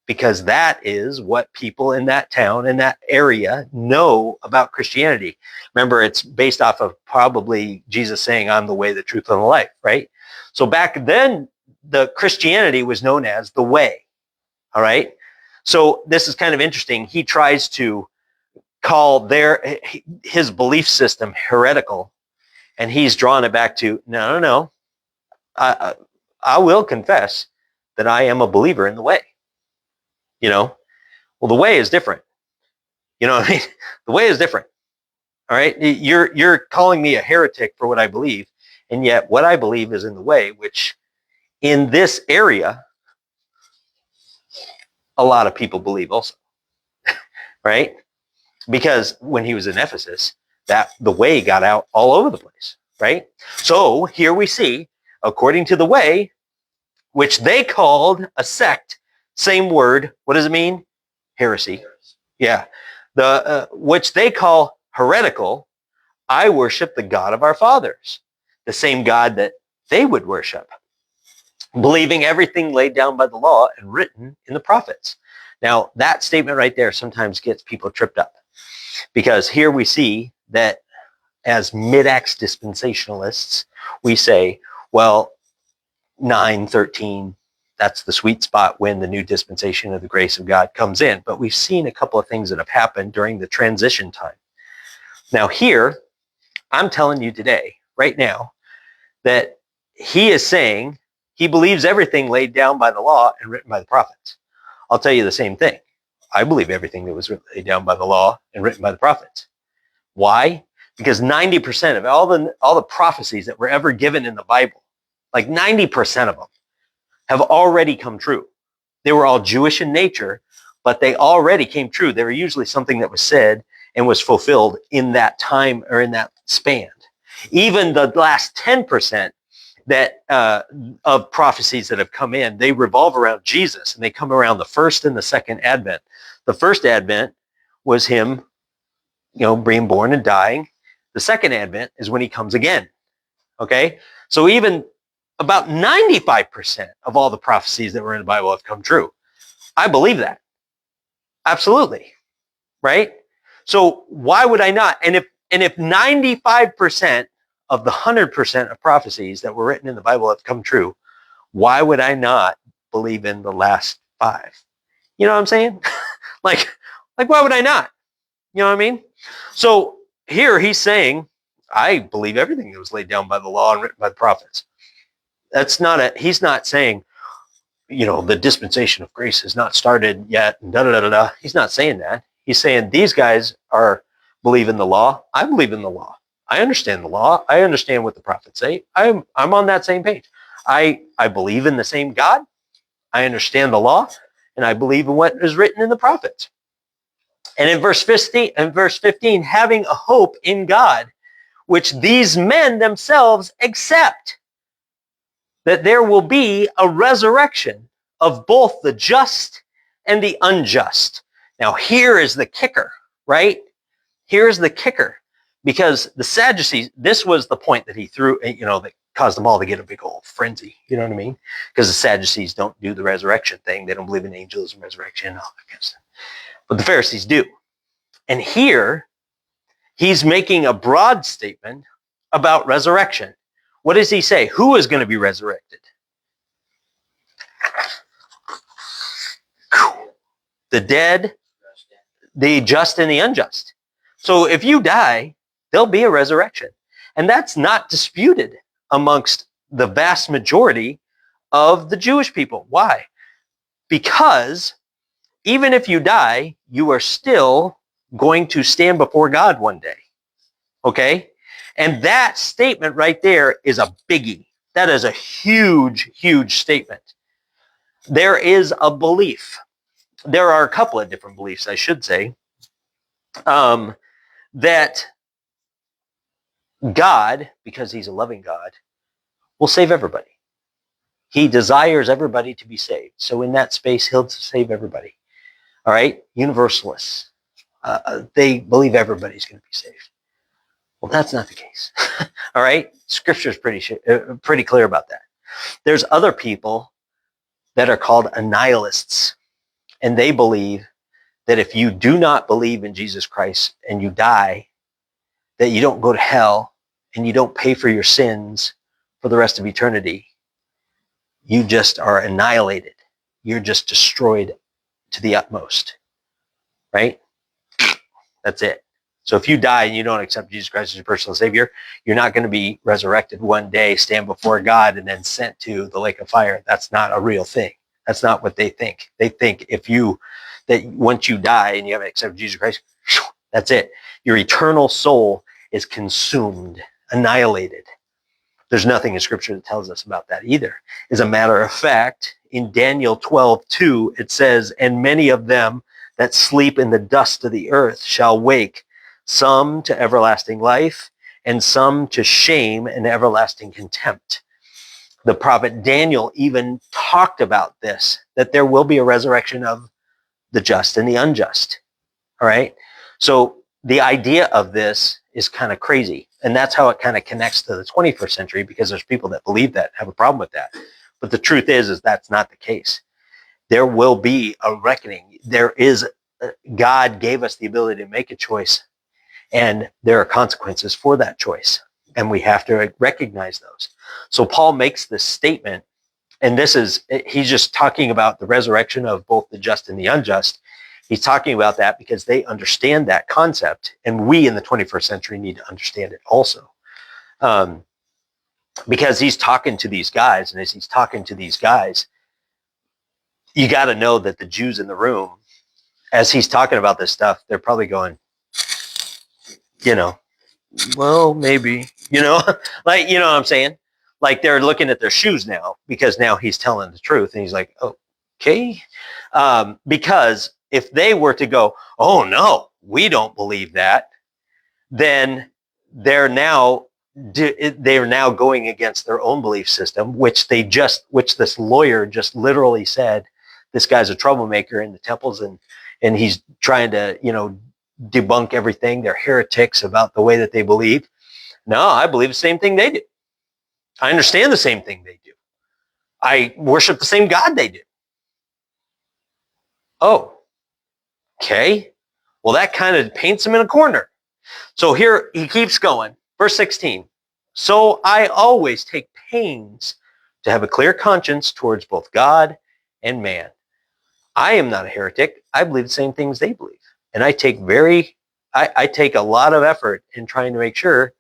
Because that is what people in that town, in that area, know about Christianity. Remember, it's based off of probably Jesus saying, I'm the way, the truth, and the life, right? So back then, the Christianity was known as the way, all right? So this is kind of interesting. He tries to call his belief system heretical, and he's drawn it back to, no. I will confess that I am a believer in the way. Well, the way is different. You know what I mean? The way is different. All right? You're calling me a heretic for what I believe, and yet what I believe is in the way, which in this area, a lot of people believe also. Right? Because when he was in Ephesus, that the way got out all over the place, right? So here we see, according to the way, which they called a sect, same word, what does it mean? Heresy. Yeah. Which they call heretical, I worship the God of our fathers, the same God that they would worship, believing everything laid down by the law and written in the prophets. Now, that statement right there sometimes gets people tripped up, because here we see that as mid-acts dispensationalists, we say, well, 9:13, that's the sweet spot when the new dispensation of the grace of God comes in. But we've seen a couple of things that have happened during the transition time. Now here, I'm telling you today, right now, that he is saying he believes everything laid down by the law and written by the prophets. I'll tell you the same thing. I believe everything that was laid down by the law and written by the prophets. Why? Because 90% of all the prophecies that were ever given in the Bible, like 90% of them, have already come true. They were all Jewish in nature, but they already came true. They were usually something that was said and was fulfilled in that time or in that span. Even the last 10% that of prophecies that have come in, they revolve around Jesus, and they come around the first and the second advent. The first advent was him, being born and dying. The second advent is when he comes again. Okay? So even about 95% of all the prophecies that were in the Bible have come true. I believe that. Absolutely. Right? So why would I not? And if 95% of the 100% of prophecies that were written in the Bible have come true, why would I not believe in the last 5? You know what I'm saying? like why would I not? You know what I mean? So here he's saying, I believe everything that was laid down by the law and written by the prophets. He's not saying, the dispensation of grace has not started yet, and da-da-da-da-da. He's not saying that. He's saying these guys believe in the law. I believe in the law. I understand the law. I understand what the prophets say. I'm on that same page. I believe in the same God. I understand the law, and I believe in what is written in the prophets. And in verse 15, having a hope in God, which these men themselves accept, that there will be a resurrection of both the just and the unjust. Now here is the kicker, right? Here's the kicker. Because the Sadducees, this was the point that he threw, that caused them all to get a big old frenzy. You know what I mean? Because the Sadducees don't do the resurrection thing. They don't believe in angels and resurrection and all that kind of stuff. But the Pharisees do. And here, he's making a broad statement about resurrection. What does he say? Who is going to be resurrected? The dead, the just, and the unjust. So if you die, there'll be a resurrection. And that's not disputed amongst the vast majority of the Jewish people. Why? Because even if you die, you are still going to stand before God one day. Okay? And that statement right there is a biggie. That is a huge, huge statement. There is a belief. There are a couple of different beliefs, I should say, that God, because he's a loving God, will save everybody. He desires everybody to be saved. So in that space, he'll save everybody. All right? Universalists. They believe everybody's going to be saved. Well, that's not the case. All right? Scripture is pretty clear about that. There's other people that are called annihilists, and they believe that if you do not believe in Jesus Christ and you die, that you don't go to hell and you don't pay for your sins for the rest of eternity. You just are annihilated. You're just destroyed to the utmost. Right? That's it. So if you die and you don't accept Jesus Christ as your personal Savior, you're not going to be resurrected one day, stand before God, and then sent to the lake of fire. That's not a real thing. That's not what they think. They think that once you die and you haven't accepted Jesus Christ, that's it. Your eternal soul is consumed, annihilated. There's nothing in Scripture that tells us about that either. As a matter of fact, in Daniel 12:2, it says, "And many of them that sleep in the dust of the earth shall wake, some to everlasting life, and some to shame and everlasting contempt. The prophet Daniel even talked about this, that there will be a resurrection of the just and the unjust. All right. So the idea of this is kind of crazy. And that's how it kind of connects to the 21st century, because there's people that believe that, have a problem with that. But the truth is that's not the case. There will be a reckoning. God gave us the ability to make a choice, and there are consequences for that choice. And we have to recognize those. So Paul makes this statement, and he's just talking about the resurrection of both the just and the unjust. He's talking about that because they understand that concept, and we in the 21st century need to understand it also. Because he's talking to these guys, and as he's talking to these guys, you got to know that the Jews in the room, as he's talking about this stuff, they're probably going, well, maybe, like, you know what I'm saying? Like, they're looking at their shoes now, because now he's telling the truth, and he's like, okay. Because if they were to go, oh no, we don't believe that, then they're now going against their own belief system, which this lawyer just literally said, this guy's a troublemaker in the temples, and he's trying to, debunk everything. They're heretics about the way that they believe. No, I believe the same thing they do. I understand the same thing they do. I worship the same God they do. Oh, okay. Well, that kind of paints him in a corner. So here he keeps going. Verse 16. So I always take pains to have a clear conscience towards both God and man. I am not a heretic. I believe the same things they believe. And I take a lot of effort in trying to make sure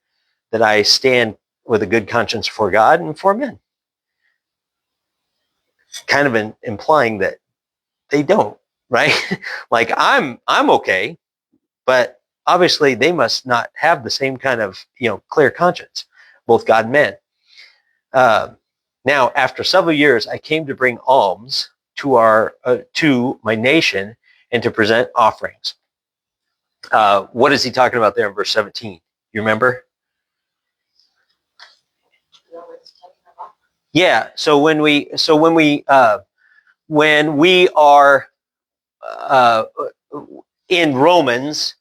that I stand with a good conscience for God and for men. Kind of implying that they don't, right? Like, I'm okay, but obviously they must not have the same kind of, clear conscience, both God and men. Now, after several years, I came to bring alms to my nation and to present offerings. What is he talking about there in verse 17? You remember? Yeah. So when we are in Romans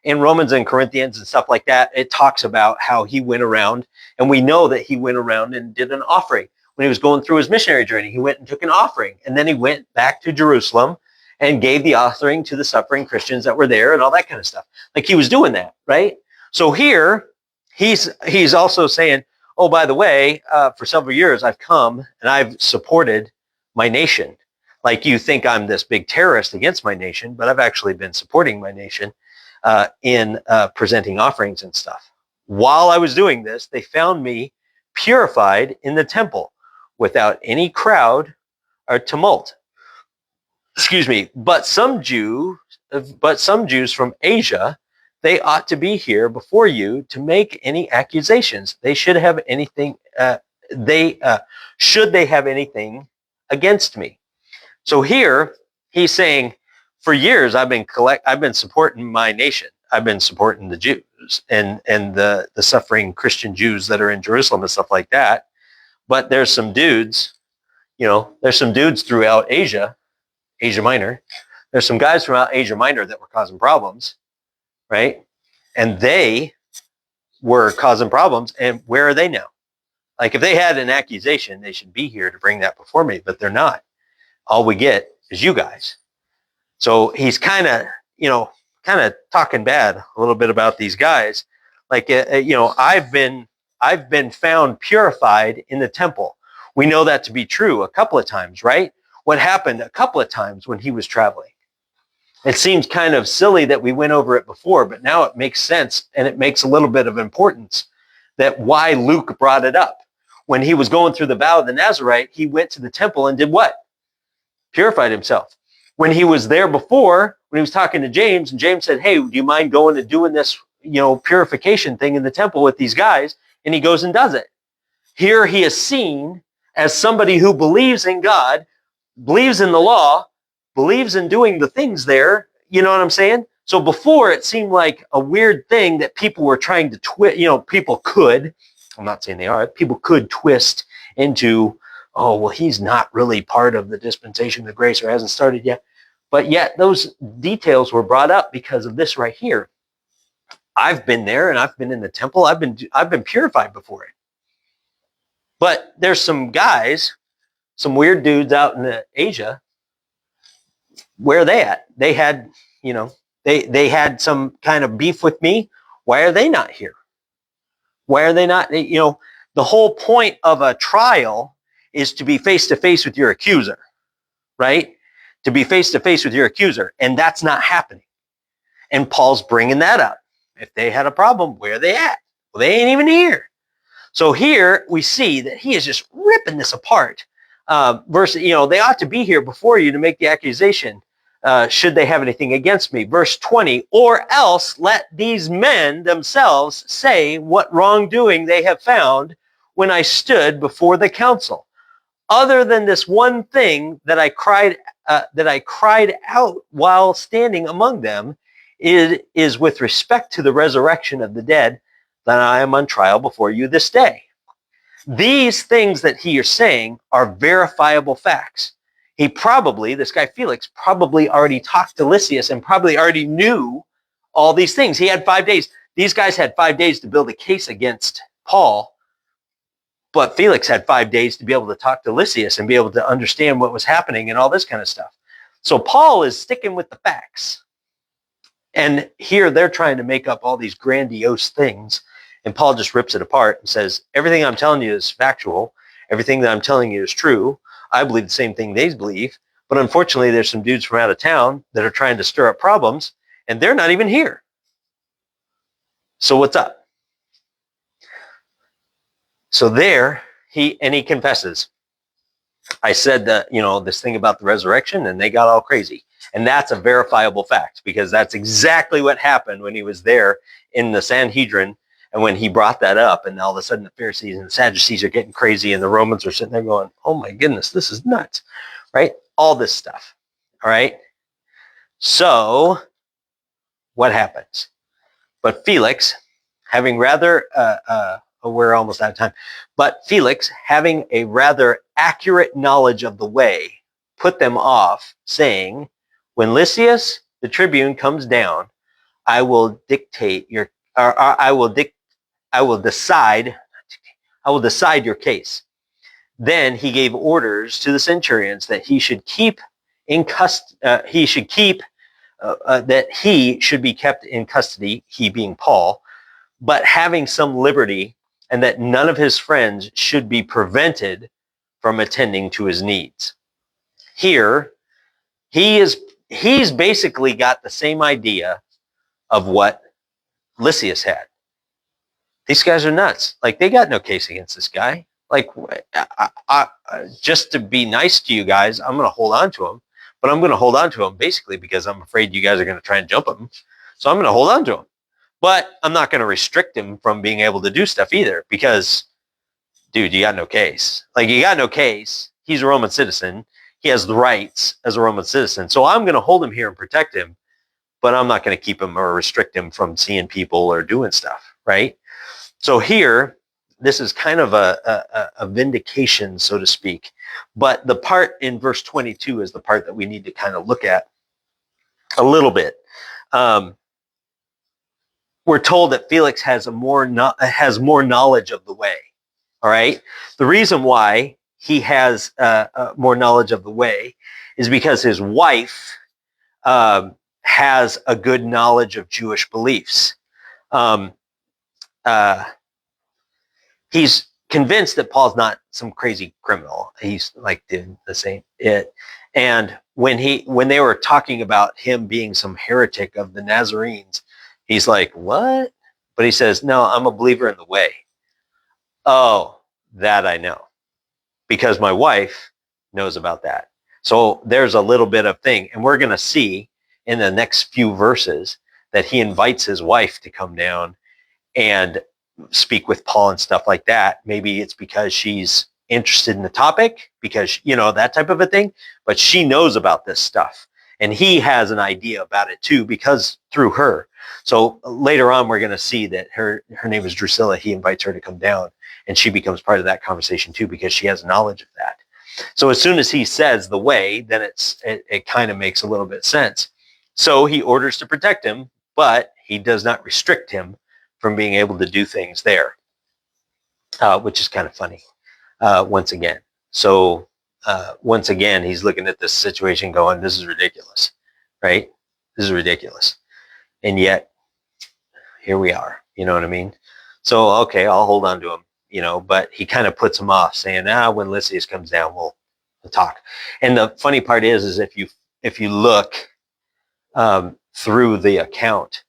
and Corinthians and stuff like that, it talks about how he went around, and we know that he went around and did an offering. When he was going through his missionary journey, he went and took an offering, and then he went back to Jerusalem and gave the offering to the suffering Christians that were there and all that kind of stuff. Like, he was doing that, right? So here, he's also saying, oh, by the way, for several years, I've come and I've supported my nation. Like, you think I'm this big terrorist against my nation, but I've actually been supporting my nation in presenting offerings and stuff. While I was doing this, they found me purified in the temple without any crowd or tumult. Excuse me. But some Jews from Asia, they ought to be here before you to make any accusations. They should have anything. Should they have anything against me? So here he's saying, for years I've been supporting my nation. I've been supporting the Jews and the suffering Christian Jews that are in Jerusalem and stuff like that. But there's some dudes, throughout Asia Minor. There's some guys throughout Asia Minor that were causing problems, right? And they were causing problems. And where are they now? Like, if they had an accusation, they should be here to bring that before me, but they're not. All we get is you guys. So he's kind of talking bad a little bit about these guys. Like, I've been found purified in the temple. We know that to be true a couple of times, right? What happened a couple of times when he was traveling? It seems kind of silly that we went over it before, but now it makes sense, and it makes a little bit of importance that why Luke brought it up. When he was going through the vow of the Nazarite, he went to the temple and did what? Purified himself. When he was there before, when he was talking to James, and James said, hey, do you mind going and doing this, purification thing in the temple with these guys? And he goes and does it. Here he is seen as somebody who believes in God, believes in the law, believes in doing the things there. You know what I'm saying? So before it seemed like a weird thing that people were trying to twist, people could, I'm not saying they are, people could twist into, oh, well, he's not really part of the dispensation of grace or hasn't started yet. But yet those details were brought up because of this right here. I've been there and I've been in the temple. I've been purified before it. But there's some guys, some weird dudes out in Asia. Where are they at? They had, they had some kind of beef with me. Why are they not here? Why are they not? The whole point of a trial is to be face to face with your accuser, right? To be face to face with your accuser. And that's not happening. And Paul's bringing that up. If they had a problem, where are they at? Well, they ain't even here. So here we see that he is just ripping this apart. Verse, they ought to be here before you to make the accusation, should they have anything against me. Verse 20, or else let these men themselves say what wrongdoing they have found when I stood before the council. Other than this one thing that I cried out while standing among them, it is with respect to the resurrection of the dead that I am on trial before you this day. These things that he is saying are verifiable facts. This guy Felix, probably already talked to Lysias and probably already knew all these things. He had 5 days. These guys had 5 days to build a case against Paul, but Felix had 5 days to be able to talk to Lysias and be able to understand what was happening and all this kind of stuff. So Paul is sticking with the facts. And here they're trying to make up all these grandiose things. And Paul just rips it apart and says, everything I'm telling you is factual. Everything that I'm telling you is true. I believe the same thing they believe. But unfortunately, there's some dudes from out of town that are trying to stir up problems, and they're not even here. So what's up? So there, he confesses. I said that, this thing about the resurrection, and they got all crazy. And that's a verifiable fact, because that's exactly what happened when he was there in the Sanhedrin, and when he brought that up, and all of a sudden the Pharisees and the Sadducees are getting crazy, and the Romans are sitting there going, oh my goodness, this is nuts, right? All this stuff, all right? So what happens? But Felix, having rather, we're almost out of time, but Felix, having a rather accurate knowledge of the way, put them off, saying, when Lysias, the tribune, comes down, I will decide your case. Then he gave orders to the centurions that he should keep in custody. That he should be kept in custody, he being Paul, but having some liberty, and that none of his friends should be prevented from attending to his needs. Here, he's basically got the same idea of what Lysias had. These guys are nuts. Like, they got no case against this guy. Like, just to be nice to you guys, I'm going to hold on to him. But I'm going to hold on to him basically because I'm afraid you guys are going to try and jump him. So I'm going to hold on to him. But I'm not going to restrict him from being able to do stuff either, because, dude, you got no case. Like, you got no case. He's a Roman citizen. He has the rights as a Roman citizen. So I'm going to hold him here and protect him, but I'm not going to keep him or restrict him from seeing people or doing stuff, right? So here, this is kind of a vindication, so to speak. But the part in verse 22 is the part that we need to kind of look at a little bit. We're told that Felix has more knowledge of the way. All right. The reason why he has more knowledge of the way is because his wife has a good knowledge of Jewish beliefs. He's convinced that Paul's not some crazy criminal. He's like did the same it. And when they were talking about him being some heretic of the Nazarenes, he's like, what? But he says, no, I'm a believer in the way. Oh, that I know, because my wife knows about that. So there's a little bit of thing. And we're going to see in the next few verses that he invites his wife to come down and speak with Paul and stuff like that. Maybe it's because she's interested in the topic, because, that type of a thing, but she knows about this stuff. And he has an idea about it too, because through her. So later on, we're going to see that her name is Drusilla. He invites her to come down, and she becomes part of that conversation too, because she has knowledge of that. So as soon as he says the way, then it kind of makes a little bit of sense. So he orders to protect him, but he does not restrict him from being able to do things there, which is kind of funny once again. So once again, he's looking at this situation going, this is ridiculous, right? This is ridiculous. And yet, here we are, you know what I mean? So, okay, I'll hold on to him, you know, but he kind of puts him off, saying, when Lysias comes down, we'll talk. And the funny part is if you look through the account,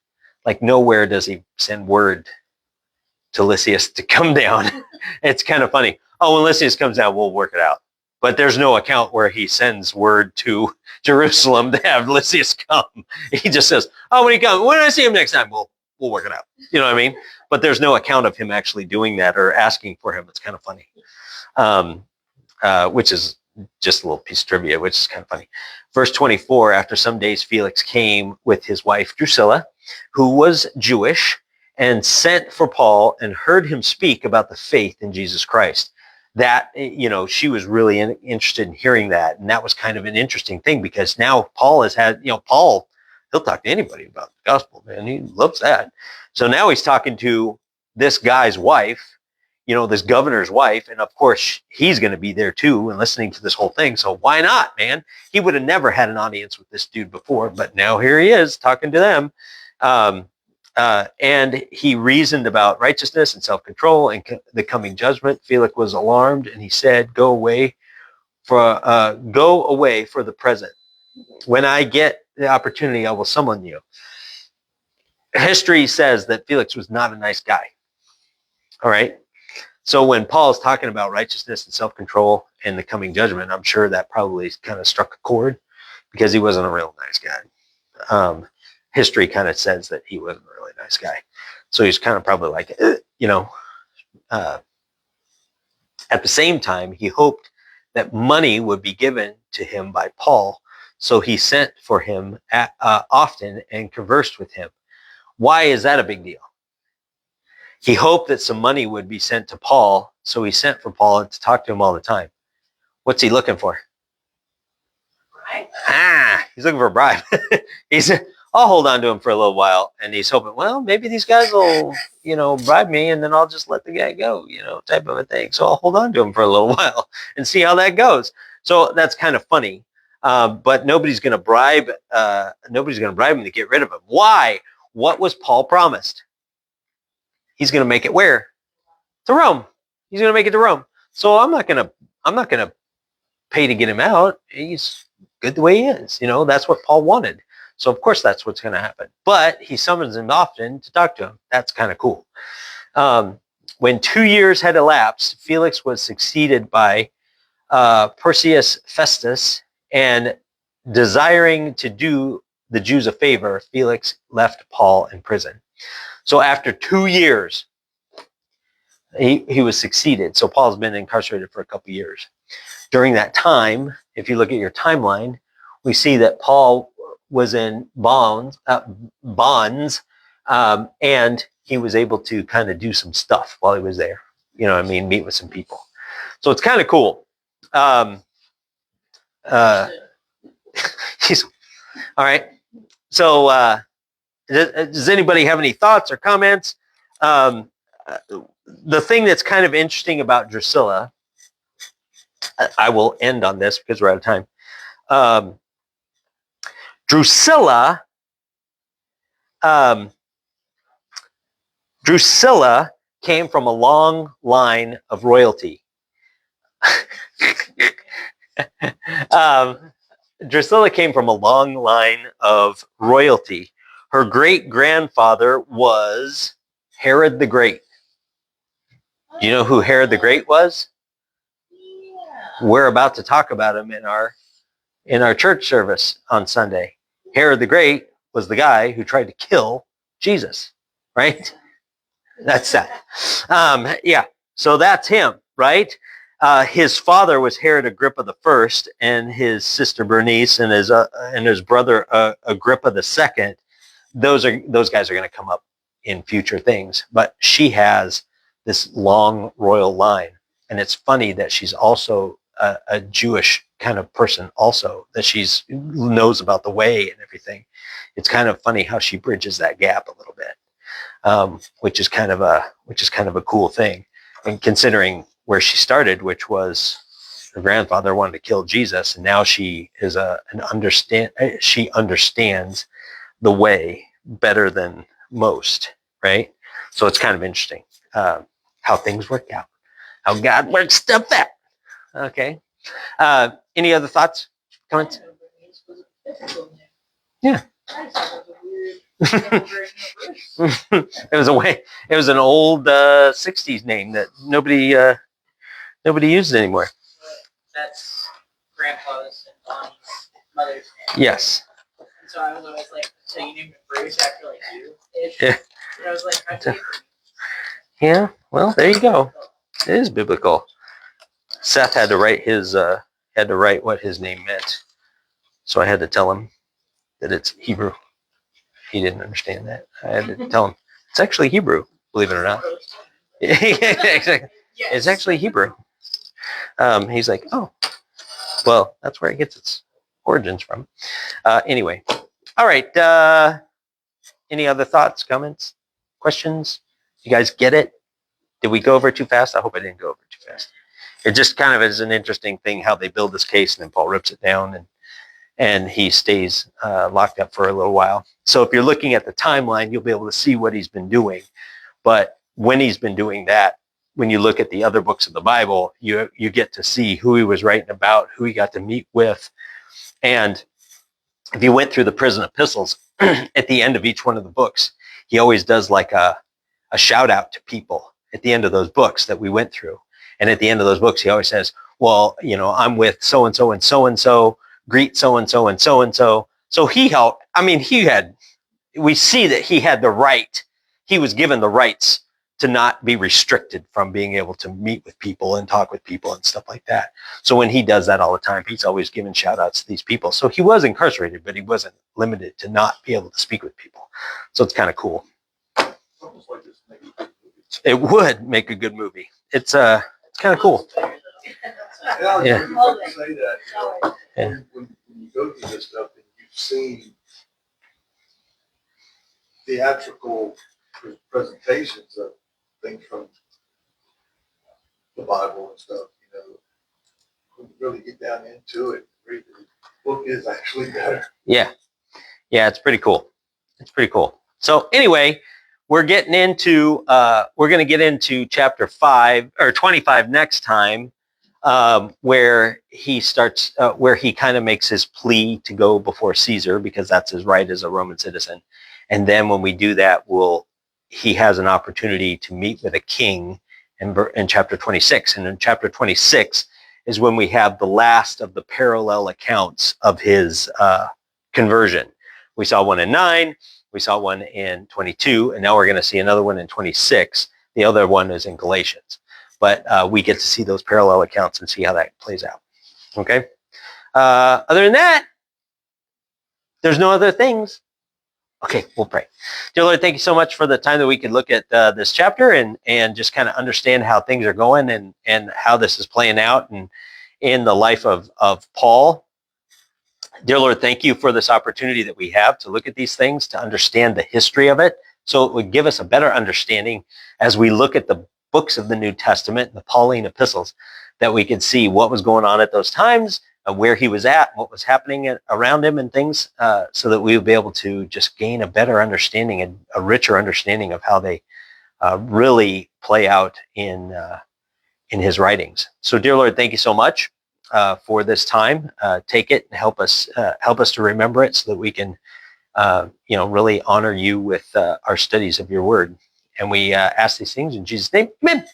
like nowhere does he send word to Lysias to come down. It's kind of funny. Oh, when Lysias comes down, we'll work it out. But there's no account where he sends word to Jerusalem to have Lysias come. He just says, when he comes, when I see him next time, we'll work it out. You know what I mean? But there's no account of him actually doing that or asking for him. It's kind of funny. Which is just a little piece of trivia, which is kind of funny. Verse 24, after some days, Felix came with his wife Drusilla, who was Jewish, and sent for Paul and heard him speak about the faith in Jesus Christ. That, she was really interested in hearing that. And that was kind of an interesting thing, because now Paul has had, Paul, he'll talk to anybody about the gospel, man. He loves that. So now he's talking to this guy's wife, this governor's wife. And of course, he's going to be there too and listening to this whole thing. So why not, man? He would have never had an audience with this dude before, but now here he is talking to them. And he reasoned about righteousness and self-control and the coming judgment. Felix was alarmed, and he said, go away for the present. When I get the opportunity, I will summon you. History says that Felix was not a nice guy. All right. So when Paul is talking about righteousness and self-control and the coming judgment, I'm sure that probably kind of struck a chord, because he wasn't a real nice guy. History kind of says that he wasn't a really nice guy. So he's kind of probably like, at the same time, he hoped that money would be given to him by Paul. So he sent for him often and conversed with him. Why is that a big deal? He hoped that some money would be sent to Paul. So he sent for Paul and to talk to him all the time. What's he looking for? Right. He's looking for a bribe. I'll hold on to him for a little while, and he's hoping, well, maybe these guys will, bribe me, and then I'll just let the guy go, type of a thing. So I'll hold on to him for a little while and see how that goes. So that's kind of funny. But nobody's going to bribe him to get rid of him. Why? What was Paul promised? He's going to make it where? To Rome. He's going to make it to Rome. So I'm not going to pay to get him out. He's good the way he is. That's what Paul wanted. So of course that's what's going to happen. But he summons him often to talk to him. That's kind of cool. When 2 years had elapsed, Felix was succeeded by Porcius Festus, and desiring to do the Jews a favor, Felix left Paul in prison. So after 2 years, he was succeeded. So Paul's been incarcerated for a couple years. During that time, if you look at your timeline, we see that Paul was in bonds, and he was able to kind of do some stuff while he was there. Meet with some people. So it's kind of cool. He's all right. So does anybody have any thoughts or comments? The thing that's kind of interesting about Drusilla, I will end on this because we're out of time. Drusilla came from a long line of royalty. Drusilla came from a long line of royalty. Her great-grandfather was Herod the Great. Do you know who Herod the Great was? Yeah. We're about to talk about him in our church service on Sunday. Herod the Great was the guy who tried to kill Jesus, right? That's that. Yeah. So that's him, right? his father was Herod Agrippa the First, and his sister Bernice and his brother Agrippa the Second. Those guys are going to come up in future things. But she has this long royal line, and it's funny that she's also a Jewish kind of person, also that she's knows about the way and everything. It's kind of funny how she bridges that gap a little bit, which is kind of a cool thing, and considering where she started, which was her grandfather wanted to kill Jesus, and now she is she understands the way better than most, right? So it's kind of interesting how things work out, how God works stuff out. Okay. Any other thoughts, comments? Yeah. It was an old 60s name that nobody used anymore. That's grandpa's and Donnie's mother's name. Yes. And so I was always like, so you named him Bruce after like you? Yeah. And I was like, how'd you name him? Yeah. Well, there you go. It is biblical. Seth had to write what his name meant, so I had to tell him that it's Hebrew. He didn't understand that. I had to tell him it's actually Hebrew, believe it or not. It's actually Hebrew. He's like, oh, well, that's where it gets its origins from. Anyway, all right. Any other thoughts, comments, questions? You guys get it? Did we go over too fast? I hope I didn't go over too fast. It just kind of is an interesting thing how they build this case, and then Paul rips it down, and he stays locked up for a little while. So if you're looking at the timeline, you'll be able to see what he's been doing. But when he's been doing that, when you look at the other books of the Bible, you get to see who he was writing about, who he got to meet with. And if you went through the prison epistles, at the end of each one of the books, he always does like a shout out to people at the end of those books that we went through. And at the end of those books, he always says, well, I'm with so-and-so and so-and-so, greet so-and-so and so-and-so. So he helped. I mean, we see that he had the right. He was given the rights to not be restricted from being able to meet with people and talk with people and stuff like that. So when he does that all the time, he's always giving shout outs to these people. So he was incarcerated, but he wasn't limited to not be able to speak with people. So it's kind of cool. Almost like this maybe a good movie. It would make a good movie. It's kind of cool. Yeah, Yeah. you can say that. Yeah. When you go through this stuff and you've seen theatrical presentations of things from the Bible and stuff, when you really get down into it, read the book is actually better. Yeah, it's pretty cool. It's pretty cool. So anyway, we're going to get into chapter 5 or 25 next time, where he starts, where he kind of makes his plea to go before Caesar because that's his right as a Roman citizen. And then when we do that, he has an opportunity to meet with a king in chapter 26. And in chapter 26 is when we have the last of the parallel accounts of his conversion. We saw one in 9, we saw one in 22, and now we're going to see another one in 26. The other one is in Galatians. But we get to see those parallel accounts and see how that plays out. Okay? Other than that, there's no other things. Okay, we'll pray. Dear Lord, thank you so much for the time that we could look at this chapter and just kind of understand how things are going and how this is playing out and in the life of Paul. Dear Lord, thank you for this opportunity that we have to look at these things, to understand the history of it, so it would give us a better understanding as we look at the books of the New Testament, the Pauline epistles, that we could see what was going on at those times, where he was at, what was happening around him and things, so that we would be able to just gain a better understanding and a richer understanding of how they really play out in his writings. So, dear Lord, thank you so much for this time. Take it and help us to remember it so that we can, really honor you with our studies of your word. And we ask these things in Jesus' name. Amen.